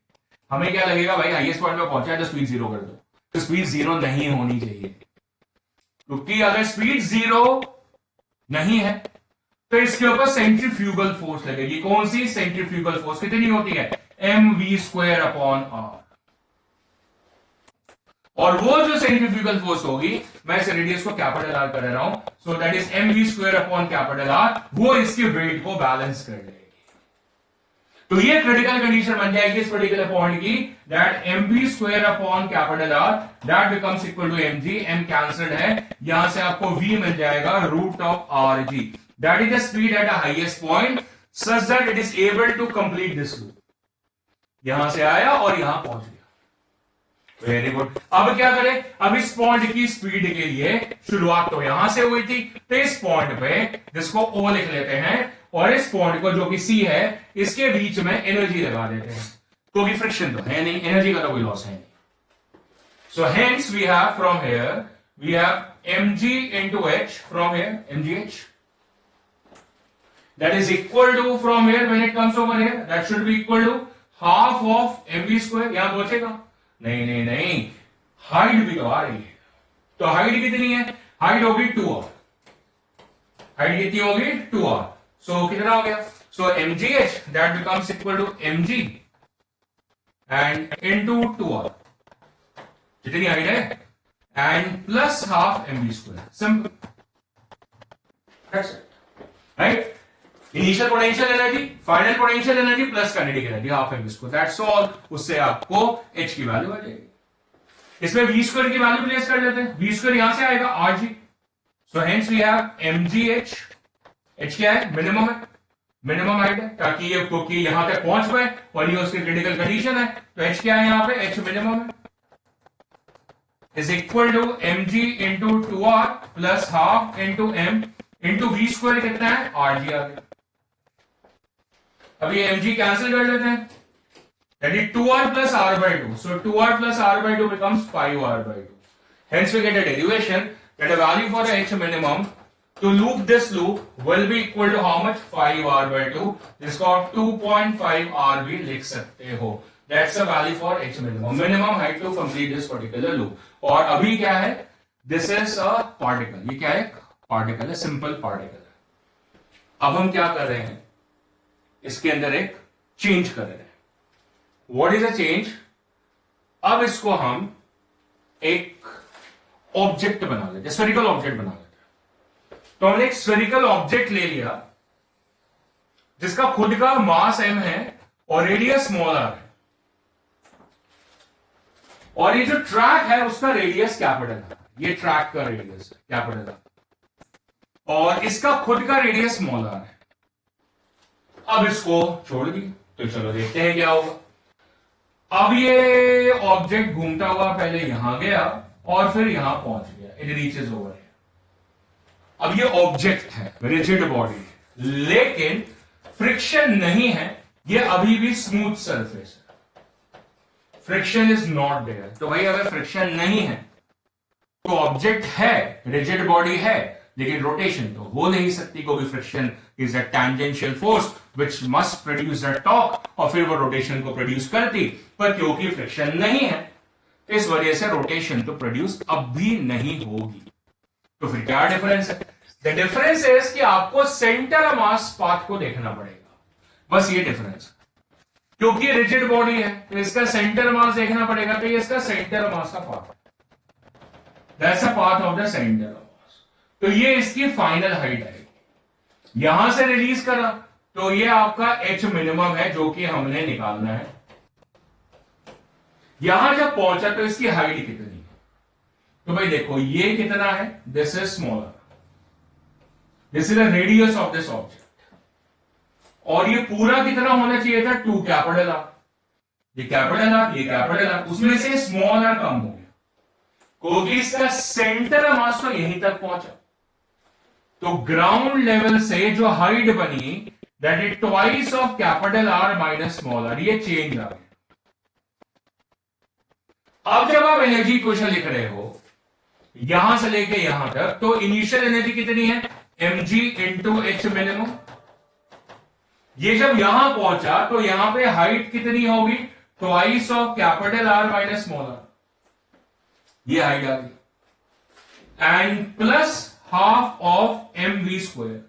हमें क्या लगेगा भाई, हाईएस्ट पॉइंट पे पहुंचा है तो स्पीड 0 कर दो, तो स्पीड जीरो नहीं होनी चाहिए, क्योंकि अगर स्पीड जीरो नहीं है तो इसके ऊपर सेंट्रीफ्यूगल फोर्स लगेगी। कौन सी सेंट्रीफ्यूगल फोर्स? कितनी होती है? mv² upon are. और वो जो सेंट्रीफ्यूगल फोर्स होगी, मैं इस रेडियस को कैपिटल आर कर रहा हूं, सो that is mv² upon capital are, वो इसके वेट को बैलेंस कर लेगी। तो ये क्रिटिकल कंडीशन बन जाएगी इस पर्टिकुलर पॉइंट की, that mv² upon capital R that becomes equal to mg। m cancelled है, यहां से आपको v मिल जाएगा root of rg, that is the speed at the highest point such that it is able to complete this loop. यहां से आया और यहां पहुंच गया। Very good. अब क्या करें? अब इस पॉइंट की स्पीड के लिए शुरुआत तो यहां से हुई थी, तो इस पॉइंट पे जिसको O लिख लेते हैं, और इस पॉइंट को जो कि C है, इसके बीच में एनर्जी लगा देते हैं, क्योंकि फ्रिक्शन तो है नहीं, एनर्जी का तो कोई लॉस है नहीं। So hence we have from here we have mg into h from here, mgh, that is equal to from here when it comes over here that should be equal to half of mv²। यहां पहुंचेगा? नहीं नहीं नहीं, height भी तो आ रही है, तो हाइट कितनी है? हाइट होगी 2r। हाइट कितनी होगी? 2r। सो कितना हो गया? So mgh that becomes equal to mg and into 2r, जितनी हाइट है, and plus half mv²। Simple, that's it, right? Initial potential energy, final potential energy plus kinetic energy half mv², that's all. उससे आपको h की value आ जाएगी। इसमें v² की value place कर लेते हैं, v² यहां से आएगा rg, so hence we have mgh। h क्या है? मिनिमम है, मिनिमम हाइट है, ताकि ये क्योंकि यहां तक पहुंच पाए और ये उसकी क्रिटिकल कंडीशन है, तो h क्या है यहां पे? h मिनिमम है, is equal to mg into 2r plus half into m into v² कितना है? rg आ गया। अब ये mg कैंसिल कर लेते हैं, that is 2r plus r by 2. So 2r plus r by 2 becomes 5r by 2. Hence we get a derivation that a value for h minimum to loop this loop will be equal to how much? 5r by 2. जिसको आप 2.5r भी लिख सकते हो. That's the value for h minimum. Minimum height to complete this particular loop. और अभी क्या है? This is a particle. ये क्या है? Particle है, simple particle है। अब हम क्या कर रहे हैं? इसके अंदर एक चेंज कर रहे हैं। What is a change? अब इसको हम एक ऑब्जेक्ट बना लेते हैं, स्फेरिकल ऑब्जेक्ट बना लेते हैं। तो हमने एक स्फेरिकल ऑब्जेक्ट ले लिया जिसका खुद का मास m है और रेडियस स्मॉल r है, और ये जो ट्रैक है उसका रेडियस कैपिटल है। ये ट्रैक का रेडियस है कैपिटल r, और इसका खुद का रेडियस स्मॉल r है। अब इसको छोड़ दिए, तो चलो देखते हैं क्या होगा। अब ये ऑब्जेक्ट घूमता हुआ पहले यहां गया और फिर यहां पहुंच गया, इट रीचेस ओवर हियर। अब ये ऑब्जेक्ट है, रिजिड बॉडी, लेकिन फ्रिक्शन नहीं है, ये अभी भी स्मूथ सरफेस है, फ्रिक्शन इज नॉट देयर। तो भाई अगर फ्रिक्शन नहीं है तो ऑब्जेक्ट है, रिजिड बॉडी है, लेकिन रोटेशन तो हो नहीं सकती, क्योंकि friction is a tangential force which must produce a torque, और फिर वो रोटेशन को प्रोड्यूस करती, पर क्योंकि फ्रिक्शन नहीं है तो इस वजह से रोटेशन तो प्रोड्यूस अब भी नहीं होगी। तो फिर क्या डिफरेंस है? द डिफरेंस इज कि आपको सेंटर मास पाथ को देखना पड़ेगा, बस ये डिफरेंस। क्योंकि रिजिड बॉडी है तो इसका सेंटर मास देखना पड़ेगा, तो ये इसका सेंटर मास का पाथ है, that's a path of the centre mass. तो ये इसकी फाइनल हाइट आएगी। यहां से रिलीज करा तो ये आपका h मिनिमम है जो कि हमने निकालना है। यहां जब पहुंचा तो इसकी हाइट कितनी है? तो भाई देखो ये कितना है, this is smaller, this is the radius of this object, और ये पूरा कितना होना चाहिए था? 2 कैपिटल आर। ये कैपिटल आर, ये कैपिटल आर, उसमें से स्मॉल आर कम हो गया क्योंकि इसका सेंटर मास तो यहीं तक पहुंचा। तो ग्राउंड लेवल से जो हाइट बनी that is twice of capital R minus small are, ये चेंज आ गया। अब जब आप एनर्जी इक्वेशन लिख रहे हो यहां से लेके यहां तक, तो इनिशियल एनर्जी कितनी है? mg into H minimum. ये जब यहां पहुंचा तो यहां पे हाइट कितनी होगी? Twice of capital R minus small are. ये हाइट आ गई, and plus half of M V square,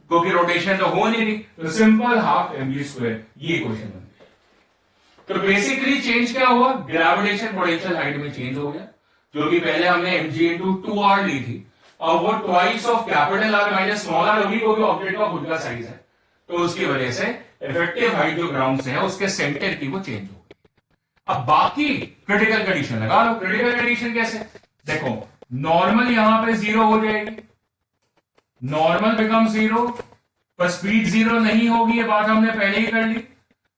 क्योंकि रोटेशन तो हो नहीं रही, तो simple half M V square, ये क्वेश्चन बन गया। तो बेसिकली चेंज क्या हुआ, ग्रेविटेशन पोटेंशियल हाइट में चेंज हो गया, जो कि पहले हमने एम जी इंटू 2r ली थी, और वो twice of capital R minus small R होगी, क्योंकि ऑब्जेक्ट का खुद का साइज है, तो उसकी वजह से इफेक्टिव हाइट जो ग्राउंड से है उसके सेंटर की वो चेंज हो गई। अब बाकी क्रिटिकल कंडीशन लगा लो। क्रिटिकल कंडीशन कैसे, देखो नॉर्मल यहां पे 0 हो जाएगी, नॉर्मल बिकम 0, पर स्पीड 0 नहीं होगी, ये बात हमने पहले ही कर ली।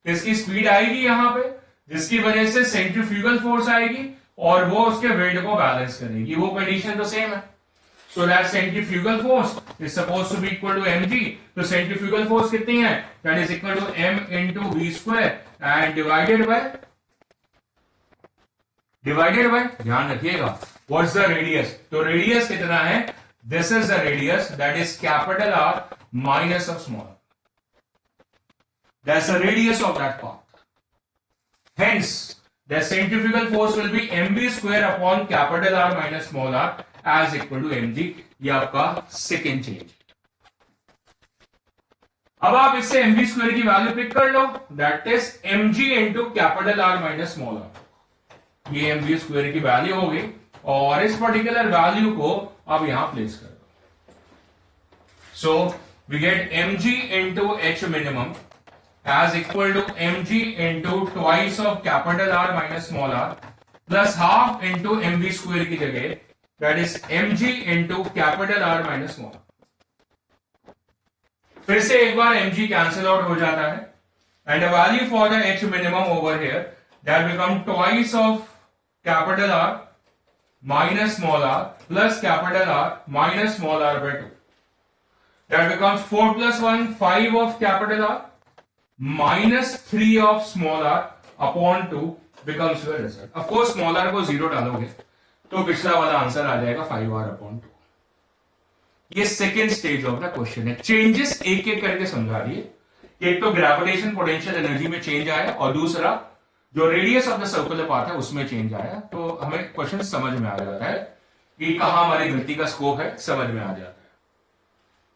इसकी स्पीड आएगी यहां पे, जिसकी वजह से सेंट्रीफ्यूगल फोर्स आएगी और वो उसके वेट को बैलेंस करेगी, वो कंडीशन तो सेम है। So that centrifugal force is supposed to be equal to mg. तो centrifugal force कितनी है, that is equal to m into v square and divided by ध्यान रखिएगा what's the radius, तो radius कितना है, this is the radius, that is capital R minus of small r, that's the radius of that part. Hence the centrifugal force will be mv square upon capital R minus small r as equal to mg. ये आपका second change. अब आप इससे mv square की value pick कर लो, that is mg into capital R minus small are, ये mv square की वैल्यू होगी, और इस पर्टिकुलर वैल्यू को आप यहां प्लेस कर दो। So we get mg into h minimum as equal to mg into twice of capital R minus small R plus half into mv square की जगह that is mg into capital R minus small. फिर से एक बार mg cancel out हो जाता है, and the value for the h minimum over here that become twice of capital R minus small r plus capital R minus small r by 2. That becomes 4 plus 1, 5 of capital R minus 3 of small r upon 2 becomes your result. Of course small r को 0 डालोगे तो पिछला वाला answer आ जाएगा 5r upon 2। ये second stage of the question है। Changes एक एक करके समझा दिए, एक तो ग्रेविटेशन पोटेंशियल एनर्जी में चेंज आया, और दूसरा जो radius of the circular path है उसमें चेंज आया, तो हमें क्वेश्चन समझ में आ जाता है कि कहां हमारी गलती का स्कोप है, समझ में आ जाता है।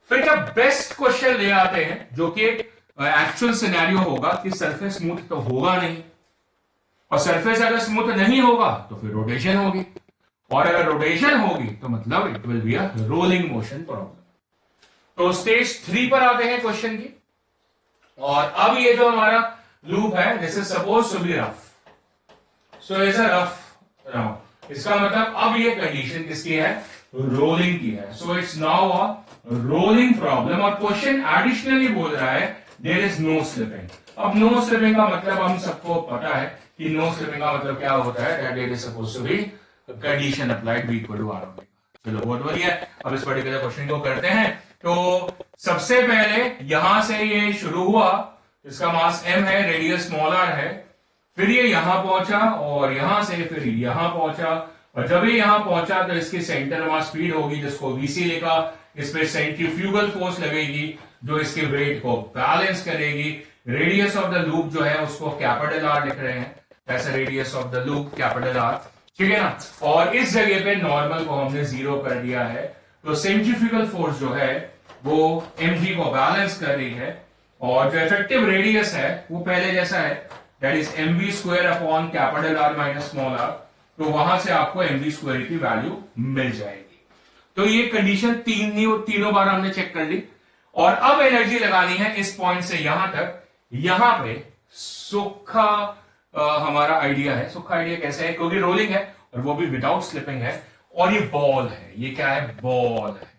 फिर जब बेस्ट क्वेश्चन ले आते हैं जो कि एक एक्चुअल सिनेरियो होगा कि सरफेस स्मूथ तो होगा नहीं, और सरफेस अगर स्मूथ नहीं होगा तो फिर रोटेशन होगी, और अगर रोटेशन होगी तो मतलब it will be a rolling motion problem. तो स्टेज 3 पर आते हैं क्वेश्चन की, और अब ये जो हमारा लूप है this is suppose to be rough, so is a rough round, इसका मतलब अब ये कंडीशन किसकी है, रोलिंग की है। So it's now a rolling problem, और क्वेश्चन एडिशनली बोल रहा है देयर इज नो स्लिपिंग। अब नो स्लिपिंग का मतलब हम सबको पता है कि नो स्लिपिंग का मतलब क्या होता है, that it is suppose to be condition applied v equal to r omega. चलो बहुत बढ़िया, अब इस पर्टिकुलर क्वेश्चन को करते हैं। तो सबसे पहले यहां से ये शुरू हुआ, इसका मास m है, रेडियस स्मॉल r है, फिर ये यहां पहुंचा और यहां से फिर यहां पहुंचा, और जब ये यहां पहुंचा तो इसकी सेंटर मास स्पीड होगी जिसको vc लिखा, इस पे सेंट्रीफ्यूगल फोर्स लगेगी जो इसके वेट को बैलेंस करेगी। रेडियस ऑफ द लूप जो है उसको कैपिटल R लिख रहे हैं, ऐसा radius of the loop capital R, ठीक है ना, और इस जगह पे नॉर्मल को हमने 0 कर दिया है, तो सेंट्रीफ्यूगल फोर्स जो है वो mg को बैलेंस कर रही है, और जो इफेक्टिव रेडियस है वो पहले जैसा है, that is mv square upon capital R minus small r, तो वहां से आपको mv स्क्वायर की वैल्यू मिल जाएगी। तो ये कंडीशन तीनों बार हमने चेक कर ली, और अब एनर्जी लगानी है इस पॉइंट से यहां तक। यहां पे सूखा हमारा आइडिया है, सूखा आइडिया कैसे है, क्योंकि रोलिंग है और वो भी विदाउट स्लिपिंग है, और ये बॉल है, ये क्या है, बॉल है।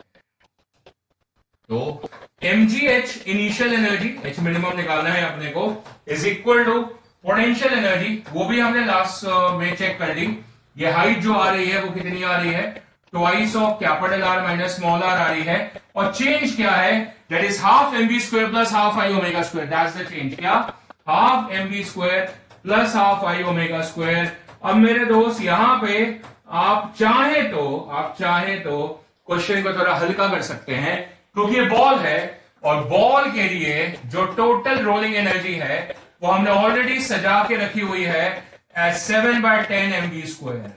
तो mgh initial energy, h minimum निकालना है अपने को, is equal to potential energy, वो भी हमने लास्ट में चेक कर ली। ये हाइट जो आ रही है वो कितनी आ रही है, twice of capital R minus small r आ रही है, और चेंज क्या है, that is half mv square plus half i omega square, that's the change. क्या, हाफ mv square plus half i omega square. अब मेरे दोस्त यहां पे आप चाहे तो क्वेश्चन को थोड़ा हल्का कर सकते हैं, क्योंकि ये बॉल है, और बॉल के लिए जो टोटल रोलिंग एनर्जी है वो हमने ऑलरेडी सजा के रखी हुई है as 7 by 10 mv square.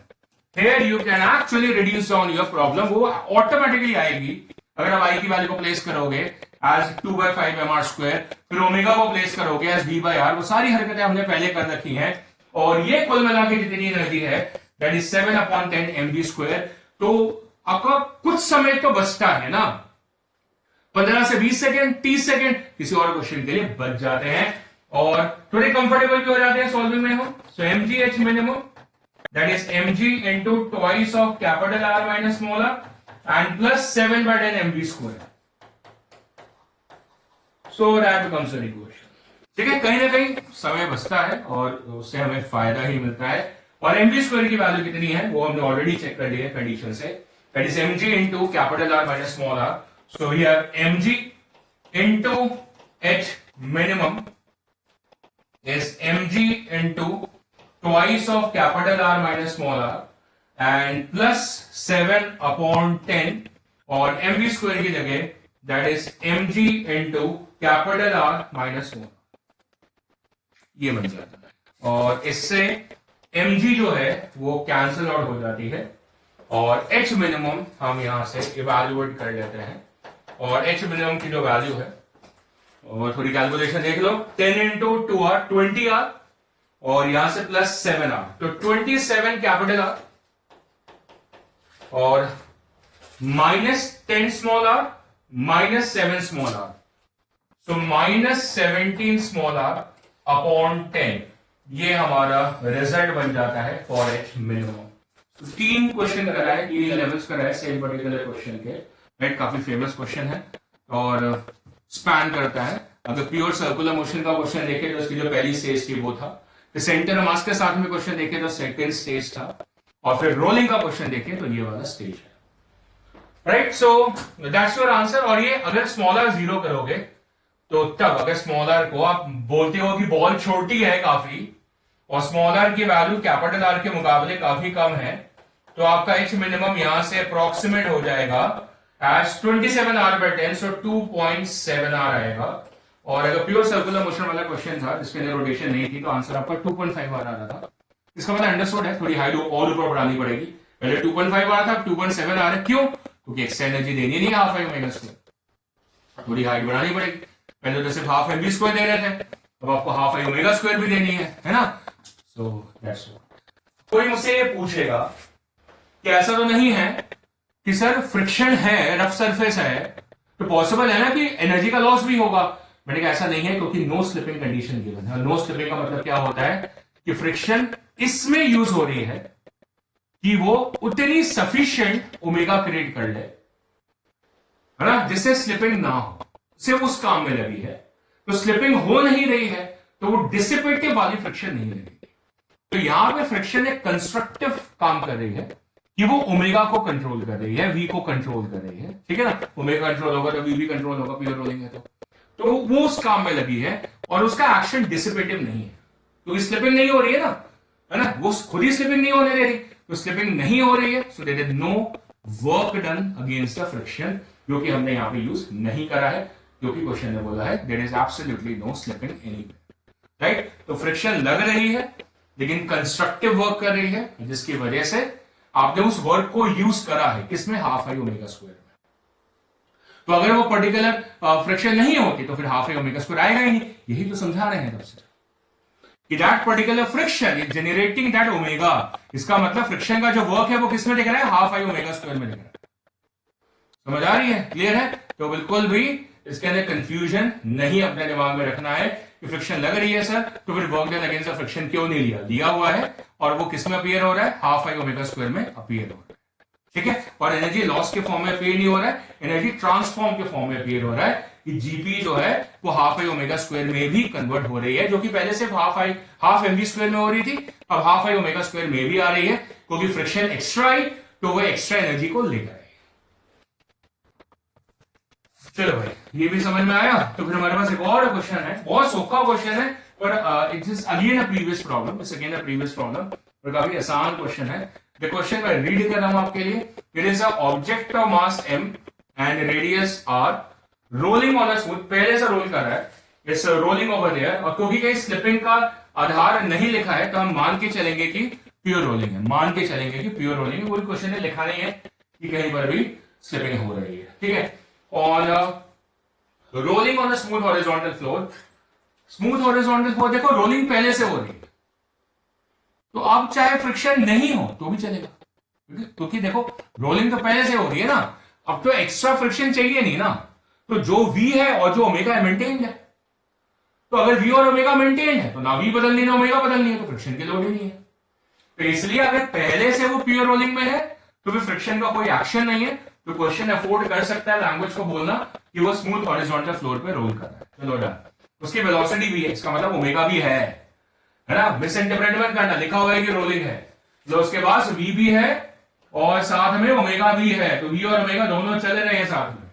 Here you can actually reduce down your problem. वो ऑटोमेटिकली आएगी अगर आप आई की वैल्यू को प्लेस करोगे as 2 by 5 mr square, फिर ओमेगा को प्लेस करोगे as v by r. वो सारी हरकतें हमने पहले कर रखी हैं और ये कुल मिला के जितनी एनर्जी है that is 7 upon 10 mv square. तो आपका कुछ समय तो बचता है ना, 15 से 20 सेकेंड, 30 सेकेंड किसी और क्वेश्चन के लिए बच जाते हैं और थोड़े कंफर्टेबल भी हो जाते हैं सॉल्विंग में हम. सो mgh minimum that is mg into twice of capital R minus small r and plus 7 by 10 mv square. So that becomes the equation. ठीक है, कहीं ना कहीं समय बचता है और उससे हमें फायदा ही मिलता है. और mv स्क्वायर की वैल्यू कितनी है वो हमने ऑलरेडी चेक कर लिया है कंडीशन से. That is mg into capital R minus small r. So here mg into h minimum is mg into twice of capital R minus small r and plus 7 upon 10 और mv square की जगह that is mg into capital R minus small r. ये बन जाता है और इससे mg जो है वो कैंसिल आउट हो जाती है और h मिनिमम हम यहां से इवैल्यूएट कर लेते हैं और h मिनिमम की जो वैल्यू है और थोड़ी कैलकुलेशन देख लो, 10 into 2r 20r और यहां से प्लस 7r तो 27 कैपिटल R और minus 10 small r minus 7 small r. So minus 17 small r upon 10 ये हमारा रिजल्ट बन जाता है फॉर h मिनिमम. तीन क्वेश्चन कराए, 3 लेवल्स कराए सेम पर्टिकुलर क्वेश्चन के. राइट, काफी फेमस क्वेश्चन है और स्पैन करता है. अगर प्योर सर्कुलर मोशन का क्वेश्चन देखे तो उसकी जो पहली स्टेज थी वो था, फिर सेंटर मास के साथ में क्वेश्चन देखे तो सेकंड स्टेज था और फिर रोलिंग का क्वेश्चन देखे तो ये वाला स्टेज है. Right, so that's your answer. और ये अगर स्मॉलर 0 करोगे तो तब अगर स्मॉलर को आप बोलते हो कि बॉल छोटी है काफी और स्मॉलर की वैल्यू कैपिटल आर के मुकाबले काफी कम है तो आपका एच मिनिमम यहां से अप्रोक्सीमेट हो जाएगा as 27r by 10, so 2.7r आएगा. और अगर प्योर सर्कुलर मोशन वाला क्वेश्चन था जिसके अंदर रोटेशन नहीं थी तो आंसर आपका 2.5r आ रहा था. इसका मतलब अंडरस्टूड है, थोड़ी हाइट और ऊपर बढ़ानी पड़ेगी. पहले 2.5 आ रहा था, 2.7 आ रहा है. क्यों? क्योंकि एक्स्ट्रा एनर्जी देनी नहीं हाफ आई ओमेगा स्क्वायर, थोड़ी हाइट बढ़ानी पड़ेगी. पहले तो सिर्फ हाफ mv स्क्वायर दे रहे थे, अब आपको हाफ आई ओमेगा स्क्वायर भी देनी है ना. So that's what. कोई मुझसे ये पूछेगा कि ऐसा तो नहीं है कि सर फ्रिक्शन है, रफ सरफेस है तो पॉसिबल है ना कि एनर्जी का लॉस भी होगा. मैंने कहा ऐसा नहीं है क्योंकि नो स्लिपिंग कंडीशन गिवन है. नो स्लिपिंग का मतलब क्या होता है कि फ्रिक्शन इसमें यूज हो रही है कि वो उतनी सफिशिएंट ओमेगा क्रिएट कर ले, है ना, जिससे स्लिपिंग ना हो, सिर्फ उस काम में लगी है. तो स्लिपिंग हो नहीं रही है तो वो डिसिपेटिव वाली फ्रिक्शन नहीं लगेगी. तो यहां पे फ्रिक्शन एक कंस्ट्रक्टिव काम कर रही है कि वो ओमेगा को कंट्रोल कर रही है, वी को कंट्रोल कर रही है. ठीक है ना, ओमेगा कंट्रोल होगा तो वी भी कंट्रोल होगा, प्योर रोलिंग है तो वो उस काम में लगी है और उसका एक्शन डिसिपेटिव नहीं है क्योंकि स्लिपिंग नहीं हो रही है ना, है ना, वो खुद ही स्लिपिंग नहीं होने दे रही. तो स्लिपिंग नहीं हो रही है so there is no work done against the friction, जो कि हमने यहां पे यूज नहीं करा है क्योंकि क्वेश्चन ने बोला है there is absolutely no slipping anywhere. Right, तो फ्रिक्शन लग रही है लेकिन कंस्ट्रक्टिव वर्क कर रही है जिसकी वजह से आपने उस वर्क को यूज करा है किसमें, हाफ आई ओमेगा स्क्वायर में. तो अगर वो पर्टिकुलर फ्रिक्शन नहीं होती तो फिर हाफ आई ओमेगा स्क्वायर आएगा ही नहीं. यही तो समझा रहे हैं तब से कि that particular friction is generating that omega. इसका मतलब फ्रिक्शन का जो वर्क है वो किसमें दिख रहा है, हाफ आई ओमेगा स्क्वायर में दिख रहा है. समझ आ रही है, क्लियर है. तो बिल्कुल भी इसके अंदर कंफ्यूजन नहीं अपने दिमाग में रखना है कि फ्रिक्शन लग रही है सर तो फिर work done against the friction क्यों नहीं लिया, दिया हुआ है और वो किसमें अपीयर हो रहा है, हाफ आई ओमेगा स्क्वायर में अपीयर हो रहा है. ठीक है, और एनर्जी लॉस के फॉर्म में अपीयर नहीं हो रहा है, एनर्जी ट्रांसफॉर्म के फॉर्म में अपीयर हो रहा है कि जीपी जो है वो हाफ आई ओमेगा स्क्वायर में भी कन्वर्ट हो रही है, जो कि पहले सिर्फ हाफ एमवी स्क्वायर में हो रही थी, अब हाफ आई ओमेगा स्क्वायर में भी आ रही है क्योंकि फ्रिक्शन एक्स्ट्रा आई तो वो एक्स्ट्रा एनर्जी को लेकर आई. चलो भाई, ये भी समझ में आया. तो फिर हमारे पास एक और क्वेश्चन है, बहुत सोखा क्वेश्चन है पर it is again a previous problem. It's again a previous problem और काफी आसान क्वेश्चन है. द क्वेश्चन मैं रीड कर रहा हूं आपके लिए. It is a object of mass m and radius r rolling on a smooth. पहले से रोल कर रहा है, इट्स रोलिंग ओवर देयर और क्योंकि कहीं स्लिपिंग का आधार नहीं लिखा है तो हम मान के चलेंगे कि प्योर रोलिंग है, मान के चलेंगे कि प्योर रोलिंग है। कोई क्वेश्चन ने लिखा नहीं है कि कहीं पर भी स्लिपिंग हो रही है, ठीक है। On rolling on a smooth horizontal floor, smooth horizontal floor देखो रोलिंग पहले से हो रही है, तो अब चाहे फ्रिक्शन नहीं हो तो भी चलेगा, क्योंकि देखो रोलिंग तो पहले से हो रही है ना, अब तो एक्स्ट्रा फ्रिक्शन चाहिए नहीं ना। तो जो v है और जो ओमेगा है मेंटेन्ड है, तो अगर v और ओमेगा मेंटेन्ड है तो ना v बदलनी ना ओमेगा बदलनी है, तो फ्रिक्शन की लोड ही नहीं है। तो इसलिए अगर पहले से वो प्योर रोलिंग में है तो फिर फ्रिक्शन का कोई एक्शन नहीं है, तो क्वेश्चन अफोर्ड कर सकता है लैंग्वेज को बोलना कि वो स्मूथ हॉरिजॉन्टल फ्लोर पे रोल कर रहा है। चलो डन। उसकी वेलोसिटी भी है, इसका मतलब ओमेगा भी है ना, मिस इंटरप्रेट मत करना, लिखा हुआ है कि रोलिंग है, तो उसके पास v भी है और साथ में ओमेगा भी है, तो v और ओमेगा दोनों चले रहे हैं साथ में,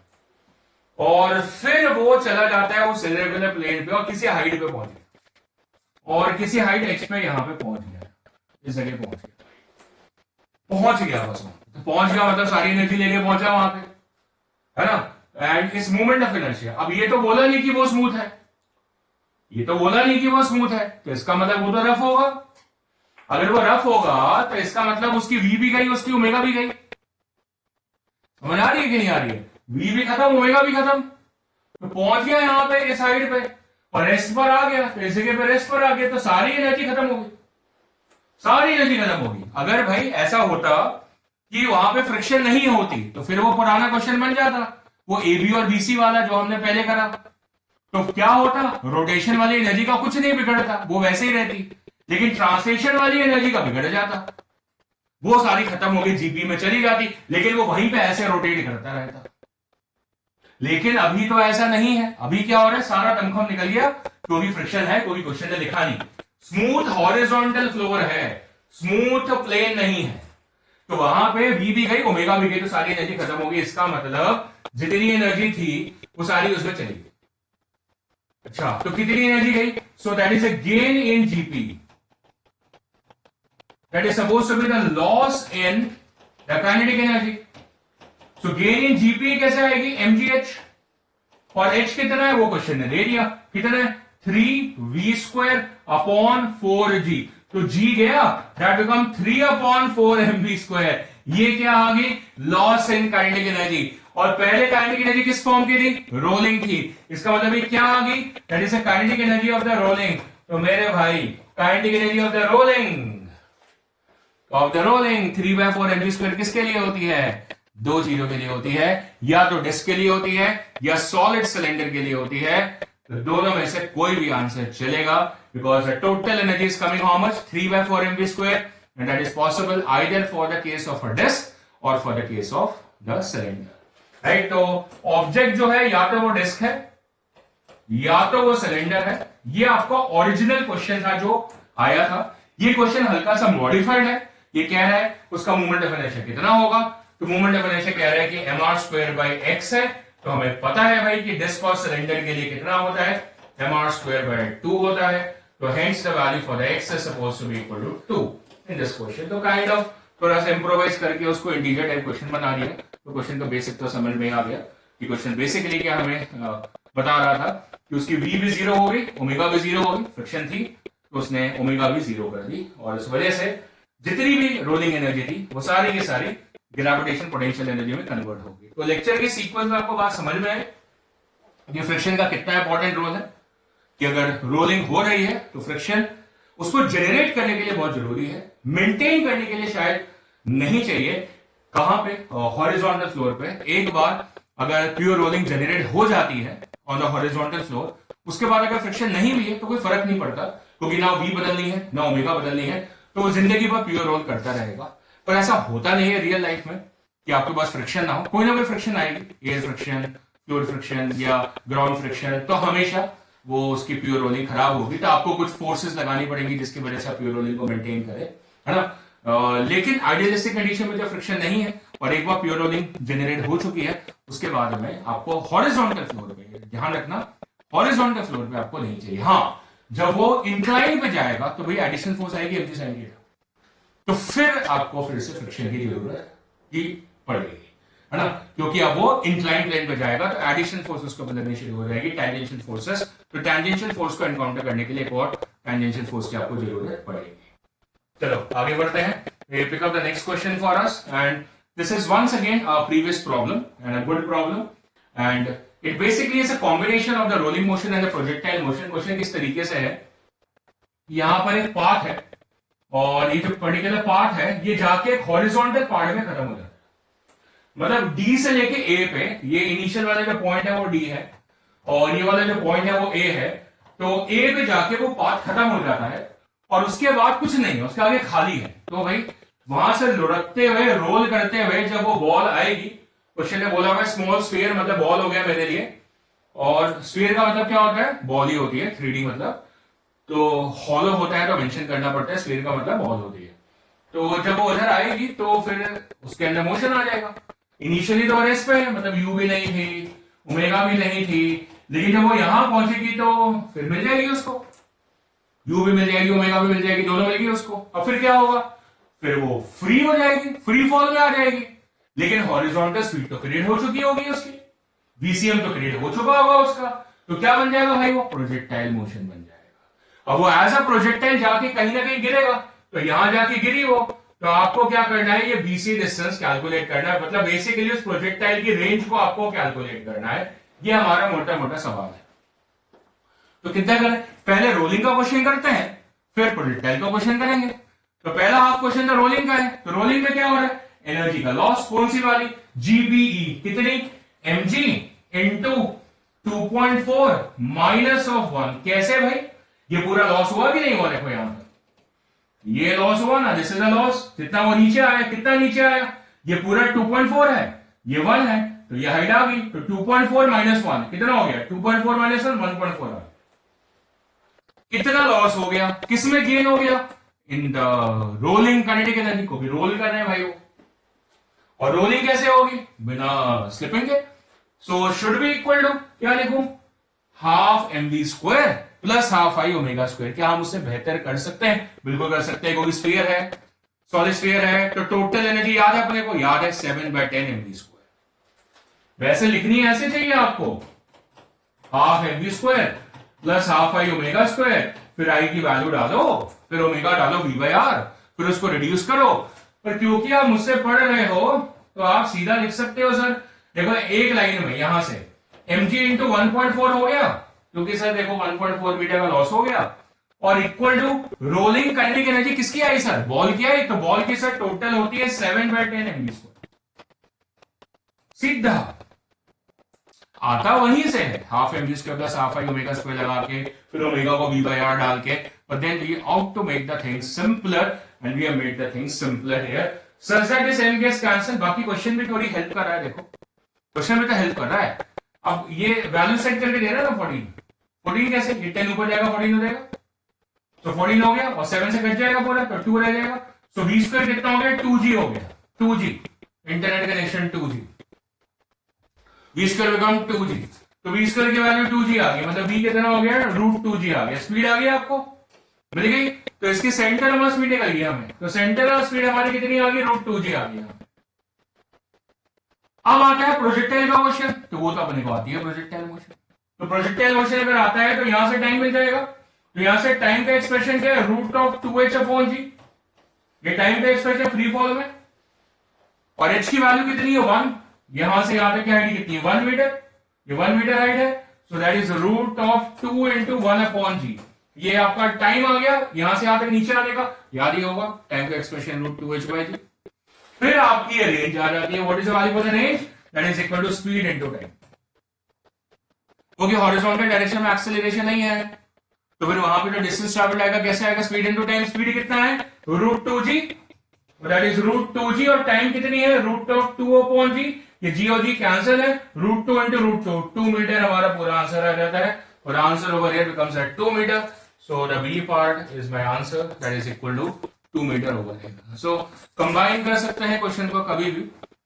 और फिर वो चला जाता है वो सिलेंडर प्लेन पे और किसी हाइट पे पहुंच गया, और किसी हाइट h पे यहां पे पहुंच गया, इस जगह पहुंच गया बस। तो पहुंच गया मतलब सारी एनर्जी लेके पहुंचा वहां पे, है ना। एंड इस मूवमेंट ऑफ इनर्शिया, अब ये तो बोला नहीं कि वो स्मूथ है, ये तो बोला नहीं कि वो स्मूथ है, तो इसका मतलब वो तो रफ होगा। अगर वो रफ होगा तो इसका मतलब उसकी v भी गई, उसकी ओमेगा भी गई। समझ आ रही है कि नहीं आ रही है? v भी खत्म, ओमेगा भी खत्म, तो पहुंच गया यहां पे इस साइड पे और रेस्ट पर आ गया, तो इस जगह पे रेस्ट पर आ गया, तो सारी एनर्जी खत्म होगी, सारी एनर्जी खत्म होगी। अगर भाई ऐसा होता कि वहां पे फ्रिक्शन नहीं होती तो फिर वो पुराना क्वेश्चन बन जाता, वो AB और BC वाला जो हमने पहले करा, तो क्या होता, रोटेशन वाली एनर्जी का कुछ नहीं बिगड़ता, वो वैसे ही रहती, लेकिन ट्रांसलेशन वाली एनर्जी का बिगड़ जाता, वो सारी खत्म होगी, जीपी में चली जाती, लेकिन वो वहीं पे ऐसे रोटेट करता रहता। लेकिन अभी तो ऐसा नहीं है, अभी क्या हो रहा है, सारा दमखम निकल गया, क्योंकि फ्रिक्शन है, कोई क्वेश्चन ने लिखा नहीं, स्मूथ हॉरिजॉन्टल फ्लोर है, स्मूथ प्लेन नहीं है, तो वहां पे v भी गई, ओमेगा भी गई, तो सारी एनर्जी खत्म होगी। इसका मतलब जितनी एनर्जी थी वो सारी उसमें चली गई। अच्छा, तो कितनी एनर्जी गई? So that is a gain in GP, that is suppose to be the loss in the kinetic energy. So gain in GP कैसे आएगी? mgh, और h कितना है वो क्वेश्चन ने दे दिया, कितना है 3v² अपॉन 4g, तो g गया, दैट बिकम 3 अपॉन 4 mv²। ये क्या आ गई? लॉस इन काइनेटिक एनर्जी, और पहले काइनेटिक एनर्जी किस फॉर्म की थी? रोलिंग थी, इसका मतलब ये क्या आ गई? That is a kinetic energy of the rolling. तो मेरे भाई kinetic energy of the rolling 3/4 mv² किसके लिए होती है? दो चीजों के लिए होती है, या तो डिस्क के लिए होती है या सॉलिड सिलेंडर के लिए होती है, तो दोनों में से कोई भी आंसर चलेगा, because the total energy is coming how much? 3/4 mv², and that is possible either for the case of a disc और for the case of the cylinder, right. तो ऑब्जेक्ट जो है या तो वो डिस्क है या तो वो सिलेंडर है। ये आपका ओरिजिनल क्वेश्चन था जो आया था, ये क्वेश्चन हल्का सा मॉडिफाइड है। ये कह रहा है उसका मूवमेंट ऑफ इनर्शिया कितना होगा, तो मूवमेंट ऑफ इनर्शिया कह रहा है कि mr²/x है, तो हमें पता है भाई कि डिस्क और सिलेंडर के लिए कितना होता है, mr²/2 होता है, तो hence the value for the x is supposed to be equal to 2 in this question। तो काइंड ऑफ थोड़ा सा इंप्रोवाइज करके उसको इंटीजर टाइप क्वेश्चन बना दिया, तो क्वेश्चन का बेसिक तो समझ में आ गया कि क्वेश्चन बेसिकली क्या हमें बता रहा था कि उसकी v भी 0 हो गई, ओमेगा भी 0 हो गई, फ्रिक्शन थी तो उसने ओमेगा भी 0 कर दी, और इस वजह से जितनी भी रोलिंग एनर्जी थी वो सारी की सारी ग्रेविटेशन पोटेंशियल एनर्जी में कन्वर्ट होगी। तो लेक्चर के सीक्वेंस में आपको बात समझ में आए कि फ्रिक्शन का कितना इंपॉर्टेंट रोल है, कि अगर रोलिंग हो रही है तो फ्रिक्शन उसको जनरेट करने के लिए बहुत जरूरी है, मेंटेन करने के लिए शायद नहीं चाहिए। कहां पे? हॉरिजॉन्टल फ्लोर पे। एक बार अगर प्योर रोलिंग जनरेट हो जाती है ऑन द हॉरिजॉन्टल फ्लोर, उसके बाद अगर फ्रिक्शन नहीं भी है तो कोई फर्क नहीं पड़ता, क्योंकि ना v बदलनी है ना ओमेगा बदलनी है, तो वो जिंदगी भर प्योर रोल करता रहेगा। पर ऐसा होता नहीं है रियल लाइफ में कि आपके पास फ्रिक्शन ना हो, कोई ना कोई फ्रिक्शन आएगी, एयर फ्रिक्शन, फ्लोर फ्रिक्शन या ग्राउंड फ्रिक्शन, तो हमेशा वो उसकी प्योर रोलिंग खराब होगी, तो आपको कुछ फोर्सेस लगानी पड़ेंगी जिसकी वजह से आप प्योर रोलिंग को मेंटेन करें, है ना। लेकिन आइडियलिस्टिक कंडीशन में जब फ्रिक्शन नहीं है और एक बार प्योर रोलिंग जनरेट हो चुकी है, उसके बाद में आपको हॉरिजॉन्टल फ्लोर पे ध्यान रखना, हॉरिजॉन्टल फ्लोर पे आपको नहीं चाहिए। हाँ, जब वो इंक्लाइन पे जाएगा तो भाई एडिशनल फोर्स आएगी mg sin थीटा, तो फिर आपको फिर से फ्रिक्शन की जरूरत ही पड़ेगी। है ना, क्योंकि अब वो इंक्लाइन प्लेन पे जाएगा तो एडिशनल फोर्सेस को बदलनी शुरू हो जाएगी, टैंजेंशियल फोर्सेस। तो टैंजेंशियल फोर्स को एनकाउंटर करने के लिए एक और टैंजेंशियल फोर्स की आपको जरूरत पड़ेगी। चलो आगे बढ़ते हैं, pick up the next question for us, and this is once again a previous problem and a good problem, and it basically is a combination of the rolling motion and the projectile motion. Question किस तरीके से है, यहां पर एक path है और ये जो पर्टिकुलर पाथ है ये जाके एक हॉरिजॉन्टल पार्ट में खत्म हो जाता है, मतलब डी से लेके ए पे, ये इनिशियल वाला जो पॉइंट है वो डी है और ये वाला जो पॉइंट है वो ए है, तो ए पे जाके वो पाथ खत्म हो जाता है और उसके बाद कुछ नहीं है, उसके आगे खाली है। तो भाई वहां से लुढ़कते हुए रोल करते हुए जब वो बॉल आएगी, क्वेश्चन ने बोला हुआ स्मॉल स्फीयर मतलब बॉल हो गया मेरे लिए, और स्फीयर का मतलब क्या होता है, बॉल ही होती है, 3D मतलब, तो हॉलो होता है तो मेंशन करना पड़ता है, स्फीयर का मतलब बॉल होती है। तो जब वो उधर आएगी तो फिर उसके अंदर मोशन आ जाएगा। इनिशियली तो रेस्ट पे है, मतलब यू भी नहीं थी, ओमेगा भी नहीं थी, लेकिन जब वो यहां पहुंचेगी तो फिर मिल जाएगी उसको, यू भी मिल जाएगी, ओमेगा भी मिल जाएगी, दोनों मिल गई उसको। अब फिर क्या होगा, फिर वो फ्री हो जाएगी, फ्री फॉल में आ जाएगी, लेकिन हॉरिजॉन्टल स्पीड तो क्रिएट हो चुकी होगी उसकी, वीसीएम तो क्रिएट हो चुका होगा उसका, तो क्या बन जाएगा भाई, वो प्रोजेक्टाइल मोशन बन जाएगा। अब वो एज अ प्रोजेक्टाइल जाके कहीं ना कहीं गिरेगा, तो यहां जाके गिरी वो, तो आपको क्या करना है, ये बीसी डिस्टेंस कैलकुलेट करना है, मतलब बेसिकली उस प्रोजेक्टाइल की रेंज को आपको कैलकुलेट करना है। ये हमारा मोटा मोटा सवाल है। तो कितना करें, पहले रोलिंग का क्वेश्चन करते हैं फिर प्रोजेक्टाइल का क्वेश्चन करेंगे। तो पहला हाफ क्वेश्चन तो रोलिंग का है, तो रोलिंग में क्या हो रहा है, एनर्जी का लॉस, कौन सी वाली, जीबीई, कितनी, mg इंटू 2.4 माइनस ऑफ 1। कैसे भाई, ये पूरा लॉस हुआ कि नहीं हुआ, देखो यहां पर ये लॉस हुआ ना, दिस इज अ लॉस, जितना वो नीचे आया, कितना नीचे आया, ये पूरा 2.4 है, ये 1 है, तो ये हाइट आ गई, तो 2.4 माइनस 1 कितना हो गया, 2.4 माइनस 1 1.4 आ, कितना लॉस हो गया, किसमें गेन हो गया, in the rolling kinetic energy को भी रोल कर रहे हैं भाई वो, और रोलिंग कैसे होगी, बिना स्लिपिंग के, so should be equal to, क्या लिखूं, half mv square plus half I omega square. क्या हम उससे बेहतर कर सकते हैं, बिल्कुल कर सकते हैं, क्योंकि स्फीयर है, सॉलिड स्फीयर है, तो टोटल एनर्जी याद है अपने को, याद है 7/10 mv स्क्वायर। वैसे लिखनी ऐसे चाहिए आपको, half mv square plus half I omega square, फिर आई की वैल्यू डालो, फिर ओमेगा डालो v/r, फिर उसको रिड्यूस करो। पर क्योंकि आप मुझसे पढ़ रहे हो तो आप सीधा लिख सकते हो सर, देखो एक लाइन में यहां से mg इंटू 1.4 हो गया, क्योंकि सर देखो 1.4 मीटर का लॉस हो गया, और equal to rolling kinetic energy किसकी आई सर, बॉल की आई, तो बॉल की सर टोटल होती है 7/10 mv स्क्वायर। सीधा आता वहीं से है, half mg square plus half I omega square लगा के, फिर ओमेगा को v/r डाल के, but then we ought to make the thing simpler and we have made the thing simpler here such that this m gets cancelled। बाकी question भी थोड़ी help कर रहा है, देखो क्वेश्चन में तो हेल्प कर रहा है। अब ये वैल्यू सेट करके दे रहा है ना 14 कैसे, ये 10 ऊपर जाएगा 14 हो जाएगा, तो 14 हो गया, और 7 से कट जाएगा पूरा, तो 2 रह जाएगा, तो v स्क्वायर कितना हो गया, 2g हो गया, 2g internet connection 2g, v square become 2g, तो v स्क्वायर की वैल्यू 2g आ गई, मतलब v कितना हो गया, √2g आ गया, स्पीड आ गई आपको मिल गई, तो इसकी सेंटर ऑफ स्पीड निकल गई हमें, तो सेंटर ऑफ स्पीड हमारी कितनी आ गई, √2g आ गई। अब आता है प्रोजेक्टाइल का क्वेश्चन, तो वो तो अपने को आती है प्रोजेक्टाइल मोशन, तो प्रोजेक्टाइल मोशन अगर आता है तो यहां से टाइम मिल जाएगा, तो यहां से टाइम का एक्सप्रेशन क्या है, √2h/g, ये टाइम का एक्सप्रेशन फ्री फॉल में, और h की वैल्यू कितनी है 1, यहां से यहां तक की हाइट कितनी है 1 मीटर, ये 1 मीटर हाइट है, सो दैट इज √2 × 1/g, ये आपका टाइम आ गया, यहां से यहां तक नीचे आने का, याद ही होगा टाइम का एक्सप्रेशन √2h/g। फिर आपकी ये रेंज आ जाती है, what is the value for the range, that is equal to speed into time, क्योंकि हॉरिजॉन्टल डायरेक्शन में एक्सेलरेशन नहीं है, तो फिर वहां पे जो डिस्टेंस ट्रैवल्ड आएगा कैसे आएगा, स्पीड इनटू टाइम, स्पीड कितना है √2g, दैट इज √2g, और टाइम कितनी है √2/g, ये g और g कैंसिल है, √2 × √2, 2 मीटर हमारा पूरा आंसर आ जाता है, और answer over here becomes at 2 metre, so the B part is my answer, that is equal to 2 metre over here. So combine कर सकते हैं क्वेश्चन को कभी भी,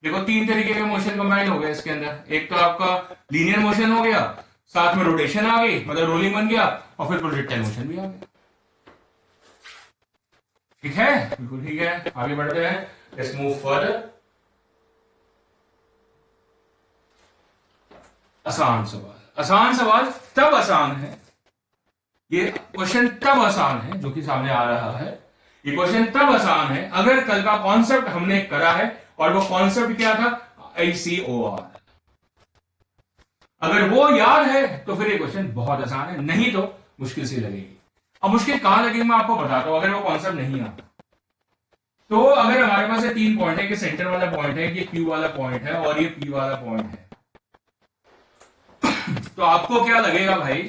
देखो 3 तरीके के मोशन कंबाइन हो गए इसके अंदर, एक तो आपका लीनियर मोशन हो गया, साथ में रोटेशन आ गई, मतलब रोलिंग बन गया, और फिर प्रोजेक्टाइल मोशन भी आ गया। ठीक है, बिल्कुल ठीक है, आगे बढ़ते हैं, लेट्स मूव फर्दर। आसान सवाल। आसान सवाल तब आसान है, ये क्वेश्चन तब आसान है जो कि सामने आ रहा है, ये क्वेश्चन तब आसान है अगर कल का कॉन्सेप्ट हमने करा है, और वो कॉन्सेप्ट क्या था, ICOR। अगर वो याद है तो फिर ये क्वेश्चन बहुत आसान है, नहीं तो मुश्किल सी लगेगी। अब मुश्किल कहां लगेगी मैं आपको बताता हूं, अगर वो कॉन्सेप्ट नहीं आता तो अगर हमारे पास ये 3 पॉइंट है कि सेंटर वाला पॉइंट है, ये Q वाला पॉइंट है और ये P वाला पॉइंट है, तो आपको क्या लगेगा भाई,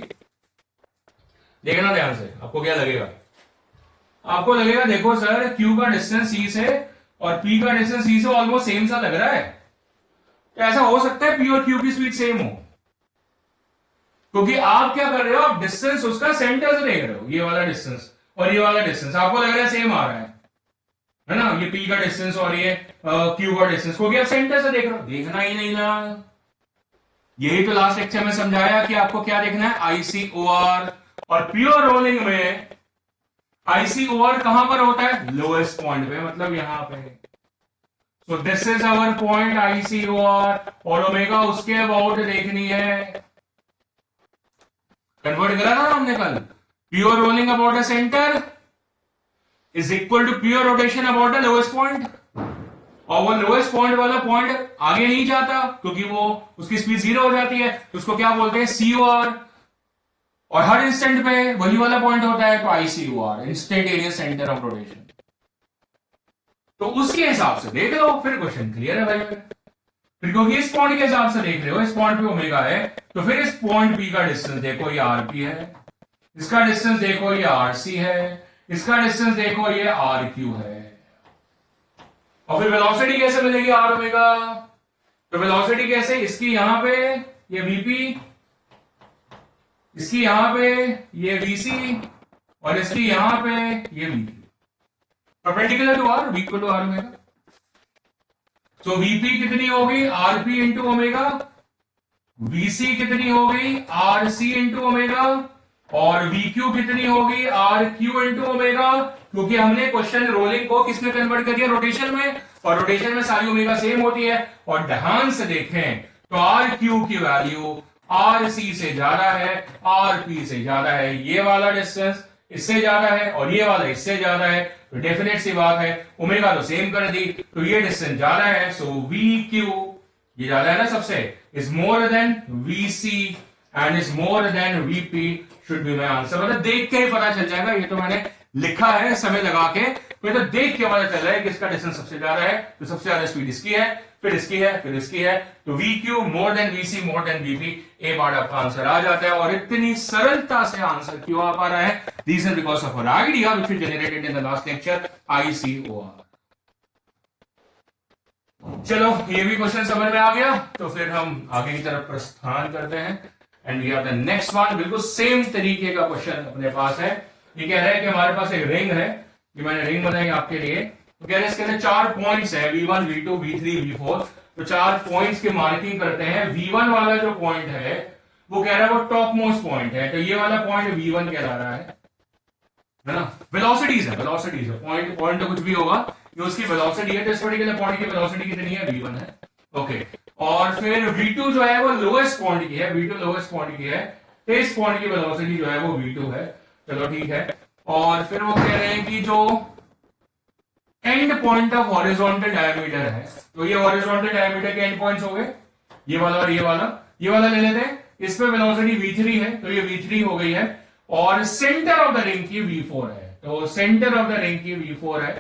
देखना ध्यान से, आपको क्या लगेगा, आपको लगेगा देखो सर Q का डिस्टेंस C से और P का डिस्टेंस C से ऑलमोस्ट सेम सा लग रहा है, तो ऐसा हो सकता है P और Q की स्पीड सेम हो, क्योंकि आप क्या कर रहे हो, आप डिस्टेंस उसका सेंटर से देख रहे हो, ये वाला डिस्टेंस और ये वाला डिस्टेंस आपको लग रहा है सेम आ रहा है ना, ये P का डिस्टेंस और ये Q का डिस्टेंस, क्योंकि आप सेंटर से देख रहे हो, देखना ही नहीं ना। यही तो लास्ट लेक्चर में समझाया कि आपको क्या देखना है, ICOR, और प्योर रोलिंग में ICOR कहां पर होता है, लोएस्ट पॉइंट पे, मतलब यहां पे। So this is our point ICOR, और ओमेगा उसके अबाउट देखनी है, कन्वर्ट करा था हमने कल, pure rolling about the centre is equal to pure rotation about the lowest point, और वो लोएस्ट पॉइंट वाला पॉइंट आगे नहीं जाता क्योंकि वो उसकी स्पीड 0 हो जाती है, तो उसको क्या बोलते हैं, COR, और हर इंस्टेंट पे वही वाला पॉइंट होता है, तो ICOR, instantaneous centre of rotation. तो उसके हिसाब से देख लो, फिर क्वेश्चन क्लियर है भाई। फिर क्योंकि इस पॉइंट के हिसाब से देख रहे हो, इस पॉइंट पे ओमेगा है, तो फिर इस पॉइंट P का डिस्टेंस देखो ये RP है, इसका डिस्टेंस देखो ये RC है, इसका डिस्टेंस देखो ये RQ है, और फिर वेलोसिटी कैसे मिलेगी R ओमेगा, तो वेलोसिटी कैसे, इसकी यहां पे ये VP, इसकी यहां पे ये VC, और इसकी यहां पे ये VP, perpendicular to R, equal to R omega. तो VP कितनी होगी, RP इंटू ओमेगा, VC कितनी होगी, RC इंटू ओमेगा, और VQ कितनी होगी, RQ इंटू ओमेगा, क्योंकि हमने क्वेश्चन रोलिंग को किसमें कन्वर्ट कर दिया, रोटेशन में, और रोटेशन में सारी ओमेगा सेम होती है, और ध्यान से देखें तो RQ की वैल्यू RC से ज्यादा है, RP से ज्यादा है, ये वाला डिस्टेंस इससे ज्यादा है और ये वाला इससे ज्यादा है, तो डेफिनेट सी बात है ओमेगा तो सेम कर दी, तो ये डिस्टेंस ज्यादा है, सो VQ ये ज्यादा है ना सबसे, is more than VC and is more than VP should be my answer. मतलब देख के ही पता चल जाएगा, ये तो मैंने लिखा है समय लगा के, तो देख के पता चल रहा है कि इसका डिस्टेंस सबसे ज्यादा है, तो सबसे ज्यादा स्पीड इसकी है, फिर इसकी है, फिर इसकी है, तो VQ more than VC more than VP, ए पार्ट आपका आंसर आ जाता है। और इतनी सरलता से आंसर क्यों आ पा रहा है, reason because of idea which we generated in the last lecture, ICOR। चलो ये भी क्वेश्चन समझ में आ गया, तो फिर हम आगे की तरफ प्रस्थान करते हैं, and we have the next one. बिल्कुल सेम तरीके का क्वेश्चन अपने पास है। ये कह रहा है कि हमारे पास एक रिंग है, ये मैंने रिंग बनाई आपके लिए, तो कह रहे हैं इसके अंदर 4 पॉइंट्स है, V1 V2 V3 V4, तो 4 पॉइंट्स की मार्किंग करते हैं। V1 वाला जो पॉइंट है वो कह रहा है वो टॉप मोस्ट पॉइंट है, तो ये वाला पॉइंट V1 कहला रहा है ना। वेलोसिटीज है, वेलोसिटीज है, पॉइंट तो कुछ भी होगा, ये उसकी वेलोसिटी है, तो इस पर्टिकुलर पॉइंट की वेलोसिटी कितनी है, V1 है, ओके। और फिर V2 जो है वो लोएस्ट पॉइंट की है, V2 लोएस्ट पॉइंट की है, तो इस पॉइंट की वेलोसिटी जो है वो V2 है, चलो ठीक है। और फिर वो कह रहे हैं कि जो and point of horizontal diameter है, तो ये हॉरिजॉन्टल डायमीटर के एंड पॉइंट्स हो गए, ये वाला और ये वाला ले लेते हैं, इस पे वेलोसिटी V3 है, तो ये V3 हो गई है, और सेंटर ऑफ द रिंग की V4 है, तो सेंटर ऑफ द रिंग की V4 है,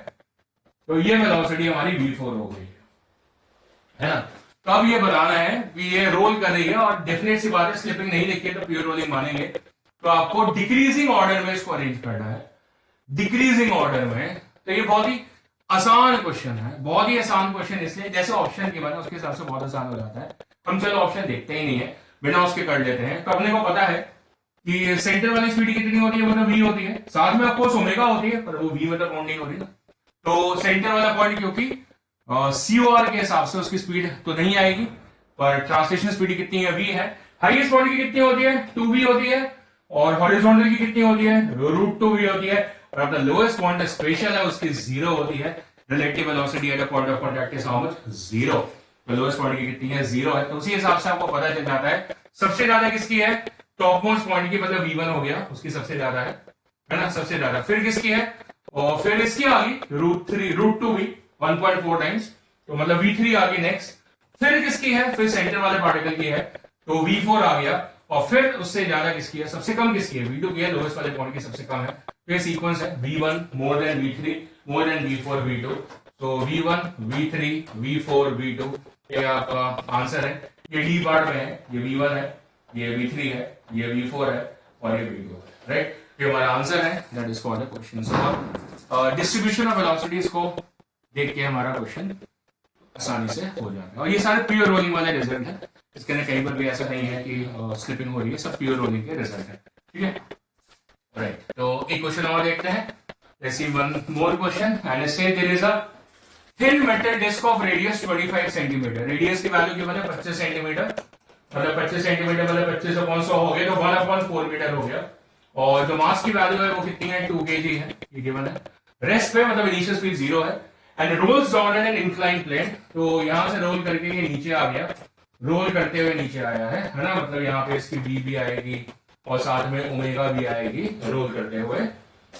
तो ये वेलोसिटी हमारी V4 हो गई है ना। तो अब ये बताना है कि ये रोल कर रही है, और डेफिनेट सी बात है स्लिपिंग नहीं लिखी है तो प्योर रोलिंग मानेंगे, तो आपको डिक्रीजिंग ऑर्डर में इसको अरेंज करना है, डिक्रीजिंग ऑर्डर में। तो ये बहुत ही आसान क्वेश्चन है, बहुत ही आसान क्वेश्चन, इसलिए जैसे ऑप्शन के बाद उसके हिसाब से बहुत आसान हो जाता है। हम चलो ऑप्शन देखते ही नहीं है, बिना उसके कर लेते हैं। तो अपने को पता है कि सेंटर वाली स्पीड कितनी होती है, मतलब V होती है, साथ में ऑफकोर्स ओमेगा होती है, पर वो V मतलब काउंट नहीं हो रही ना। तो सेंटर वाला पॉइंट क्योंकि COR के हिसाब से उसकी स्पीड तो नहीं आएगी, पर ट्रांसलेशन स्पीड कितनी है, V है। हाईएस्ट पॉइंट की कितनी होती है, 2V होती है, और हॉरिजॉन्टल की कितनी होती है, √2V होती है, और अपना लोएस्ट पॉइंट स्पेशल है उसकी 0 होती है। Relative velocity at a point of contact is how much, 0। Lowest point की कितनी है, 0 है। तो उसी हिसाब से आपको पता चल जाता है सबसे ज्यादा किसकी है, टॉप मोस्ट पॉइंट की, मतलब V1 हो गया, उसकी सबसे ज्यादा है ना, सबसे ज्यादा। फिर किसकी है, और फिर इसकी आ गई √2 भी 1.4 टाइम्स, तो मतलब V3 आ गई नेक्स्ट। फिर किसकी है, फिर सेंटर वाले पार्टिकल की है, तो V4 आ गया। और फिर उससे ज्यादा किसकी है, सबसे कम किसकी है, V2 की है, लोएस्ट वाले पॉइंट की सबसे कम है। तो ये सीक्वेंस है V1 more than V3 more than V4 V2, तो V1 V3 V4 V2, ये आपका आंसर है। ये डी पार्ट में है, ये V1 है, ये V3 है, ये V4 है और ये V2 है, राइट। ये हमारा आंसर है, that is for the question. Distribution of velocities को देख के हमारा क्वेश्चन आसानी से हो जाता है। और ये सारे प्योर रोलिंग वाले रिजल्ट है, इसके अंदर कहीं पर भी ऐसा नहीं है कि स्लिपिंग हो रही है, सब प्योर रोलिंग के रिजल्ट है, ठीक है, राइट। तो एक क्वेश्चन और देखते हैं, let's see one more question and say there is a thin metal disc of radius 25 centimetre, radius की वैल्यू की मतलब 25 सेंटीमीटर, मतलब 25 सेंटीमीटर मतलब 25/100 हो गया, तो 1/4 मीटर हो गया। और जो मास की वैल्यू है वो कितनी है, 2 kg है, ये गिवन है। रेस्ट पे मतलब इनिशियल स्पीड 0 है and rolls down an incline plane, तो यहां से रोल करके ये नीचे आ गया, रोल करते हुए नीचे आया है ना, मतलब यहाँ पे इसकी बी भी आएगी और साथ में ओमेगा भी आएगी रोल करते हुए।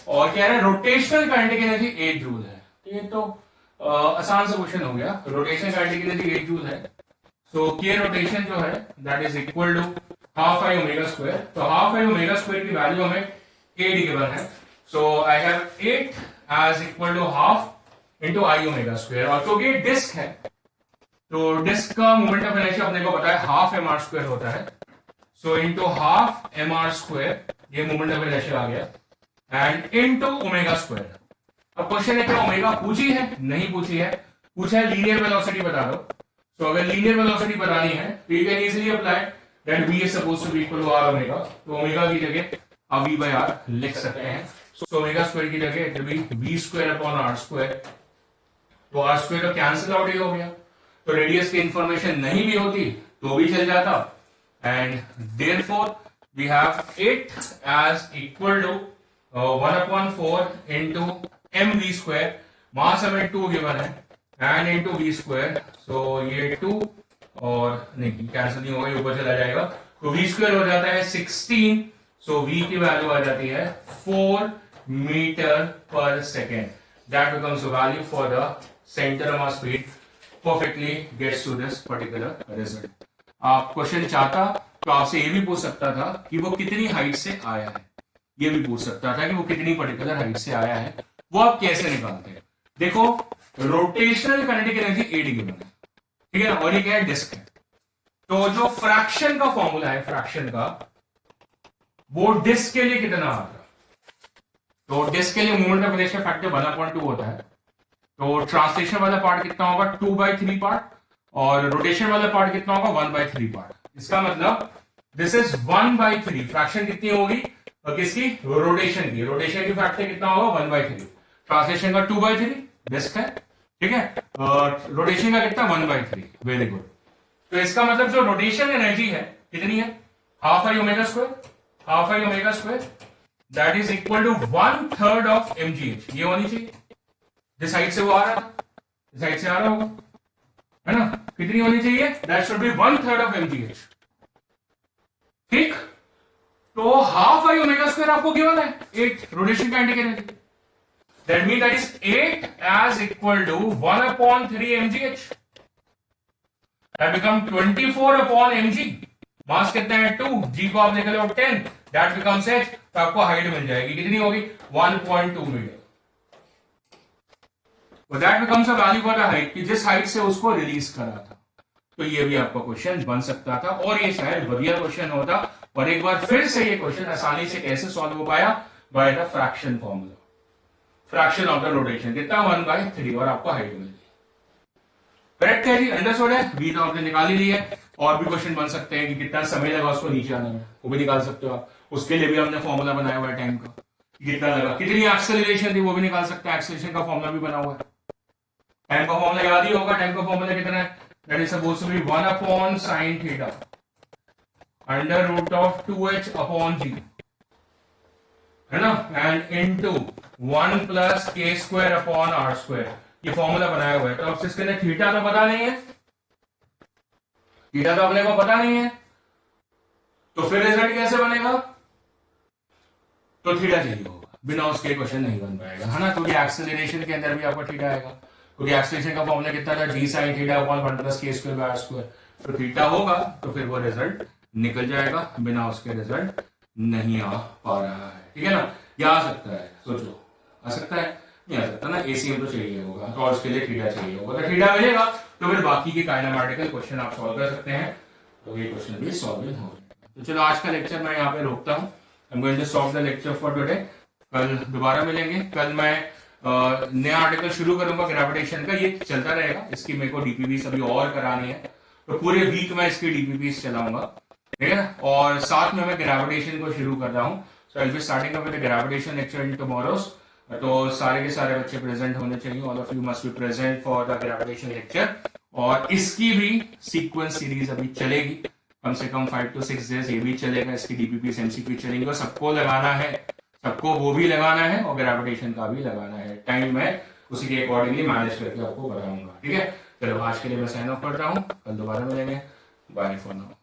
और क्या है, रोटेशनल काइनेटिक एनर्जी 8 जूल है। ये तो आसान सा क्वेश्चन हो गया, रोटेशनल काइनेटिक एनर्जी 8 जूल है। सो के रोटेशन जो है that is equal to half I omega square, तो हाफ आई ओमेगा स्क्वायर की वैल्यू हमें 8 गिवन है। So I have 8 as equal to half into I omega square, और क्योंकि डिस्क है तो डिस्क का मोमेंट ऑफ इनर्शिया अपने को पता है हाफ mr स्क्वायर होता है, so into half mr square, ये मोमेंट ऑफ इनर्शिया आ गया, एंड इंटू ओमेगा स्क्वायर। अब क्वेश्चन है क्या ओमेगा पूछी है, नहीं पूछी है, पूछा है लीनियर वेलोसिटी बता दो। तो अगर लीनियर वेलोसिटी बतानी है तो you can easily apply that v is supposed to be equal to r omega, तो ओमेगा की जगह आप v by r लिख सकते हैं। सो ओमेगा स्क्वायर की जगह it will be v square upon r square, तो r स्क्वायर तो कैंसिल आउट ही हो गया, तो रेडियस की इंफॉर्मेशन नहीं भी होती तो भी चल जाता, and therefore we have 8 as equal to 1/4 into mv square, mass हमें 2 गिवन है, and into v square, so ये 2 और नहीं कैंसिल नहीं होगा, ये ऊपर चला जाएगा, तो v स्क्वायर हो जाता है 16, सो v की वैल्यू आ जाती है 4 metre per second, that becomes value for the centre of speed, perfectly gets to this particular result. आप क्वेश्चन चाहता तो आपसे ये भी पूछ सकता था कि वो कितनी हाइट से आया है, ये भी पूछ सकता था कि वो कितनी पर्टिकुलर हाइट से आया है, वो आप कैसे निकालते हैं। देखो रोटेशनल काइनेटिक एनर्जी 8 गिवन है, ठीक है ना, और ये क्या है, डिस्क है, तो जो फ्रैक्शन का फॉर्मूला है फ्रैक्शन का, वो डिस्क के लिए कितना आता है, तो डिस्क के लिए मोमेंट ऑफ इनर्शिया फैक्टर 1/2 होता है, तो ट्रांसलेशन वाला पार्ट कितना होगा 2/3 पार्ट, और रोटेशन वाला पार्ट कितना होगा 1/3 पार्ट। इसका मतलब दिस इज 1/3, फ्रैक्शन कितनी होगी और किसकी, रोटेशन की, रोटेशन की फैक्टर कितना होगा 1/3, ट्रांसलेशन का 2/3, डिस्क है, ठीक है, और रोटेशन का कितना 1/3, वेरी गुड। तो इसका मतलब जो रोटेशन एनर्जी है कितनी है, half I omega square, half I omega square that is equal to 1/3 of mgh, ये होनी चाहिए, जिस साइड से वो आ रहा था इस साइड से आ रहा होगा, है ना, कितनी होनी चाहिए, that should be 1/3 of mgh, ठीक। तो हाफ आई ओमेगा स्क्वायर आपको गिवन है 8, rotation kinetic energy, that mean that is 8 as equal to 1/3 mgh, that become 24/mg, mass कितना है 2, g को आप लिख लो 10, दैट बिकम्स h, तो आपको हाइट मिल जाएगी, कितनी होगी 1.2 मीटर, तो that becomes a value for the height, कि जिस हाइट से उसको रिलीज करा था। तो ये भी आपका क्वेश्चन बन सकता था, और ये शायद बढ़िया क्वेश्चन होता, और एक बार फिर से ये क्वेश्चन आसानी से कैसे सॉल्व हो पाया, by the fraction formula, fraction of the rotation कितना 1/3, और आपको हाइट मिल गई, करेक्ट है जी, अंडरस्टूड है, बी तो आपने निकाल ही ली है। और भी क्वेश्चन बन सकते हैं कि कितना समय लगा उसको नीचे आने में, वो भी निकाल सकते हो आप, उसके लिए भी हमने फॉर्मूला बनाया हुआ है टाइम का, कितना लगा, कितनी एक्सेलरेशन थी वो भी निकाल सकते हैं, एक्सेलरेशन का फॉर्मूला भी बना हुआ है, टाइम का फॉर्मूला याद ही होगा, टाइम का फॉर्मूला कितना है, that is supposed to be 1/sin theta √2h/g, है ना, एंड इनटू 1 + k² / r², ये फॉर्मूला बनाया हुआ है। तो अब इसके लिए थीटा तो पता नहीं है, थीटा तो अपने को पता नहीं है, तो फिर रिजल्ट कैसे बनेगा? तो थीटा चाहिए होगा, बिना उसके क्वेश्चन नहीं बन पाएगा, है ना। क्योंकि एक्सेलरेशन के अंदर भी आपका थीटा आएगा, क्योंकि एक्सेलरेशन का फॉर्मूला कितना था, जी साइन थीटा अपॉन 1 प्लस के स्क्वायर बाय आर स्क्वायर। तो थीटा होगा तो फिर वो रिजल्ट निकल जाएगा, बिना उसके रिजल्ट नहीं आ पा रहा है, ठीक है ना। या आ सकता है, सोचो आ सकता है, नहीं आ सकता ना, एसीएम तो चाहिए होगा, तो और उसके लिए थीटा चाहिए होगा, तो थीटा मिलेगा तो फिर बाकी के काइनेमैटिकल क्वेश्चन आप सॉल्व कर सकते हैं, तो ये क्वेश्चन भी सॉल्व हो जाएगा। तो चलो आज का लेक्चर मैं यहाँ पे रोकता हूँ। I am going to stop the lecture for today. कल दोबारा मिलेंगे। कल मैं नया आर्टिकल शुरू करूंगा ग्रेविटेशन का, ये चलता रहेगा, इसकी मेरे को डीपीपीस अभी और करानी है, तो पूरे वीक में इसकी डीपीपीस चलाऊंगा, ठीक है ना। और साथ में मैं ग्रेविटेशन को शुरू कर रहा हूँ, so I will be starting up with the gravitation lecture in tomorrows. तो सारे के सारे बच्चे प्रेजेंट होने चाहिए, all of you must be present for the gravitation lecture. और इसकी भी सीक्वेंस सीरीज अभी चलेगी, कम से कम 5 to 6 डेज ये भी चलेगा, इसकी डीपीपीस एमसीक्यू चलेंगे, और सबको लगाना है, सबको वो भी लगाना है और ग्रेविटेशन का भी लगाना है। टाइम मैं उसी के अकॉर्डिंगली मैनेज करके आपको बताऊंगा, ठीक है। चलो आज के लिए मैं साइन ऑफ करता हूँ, कल दोबारा मिलेंगे, बाय फॉर नाउ।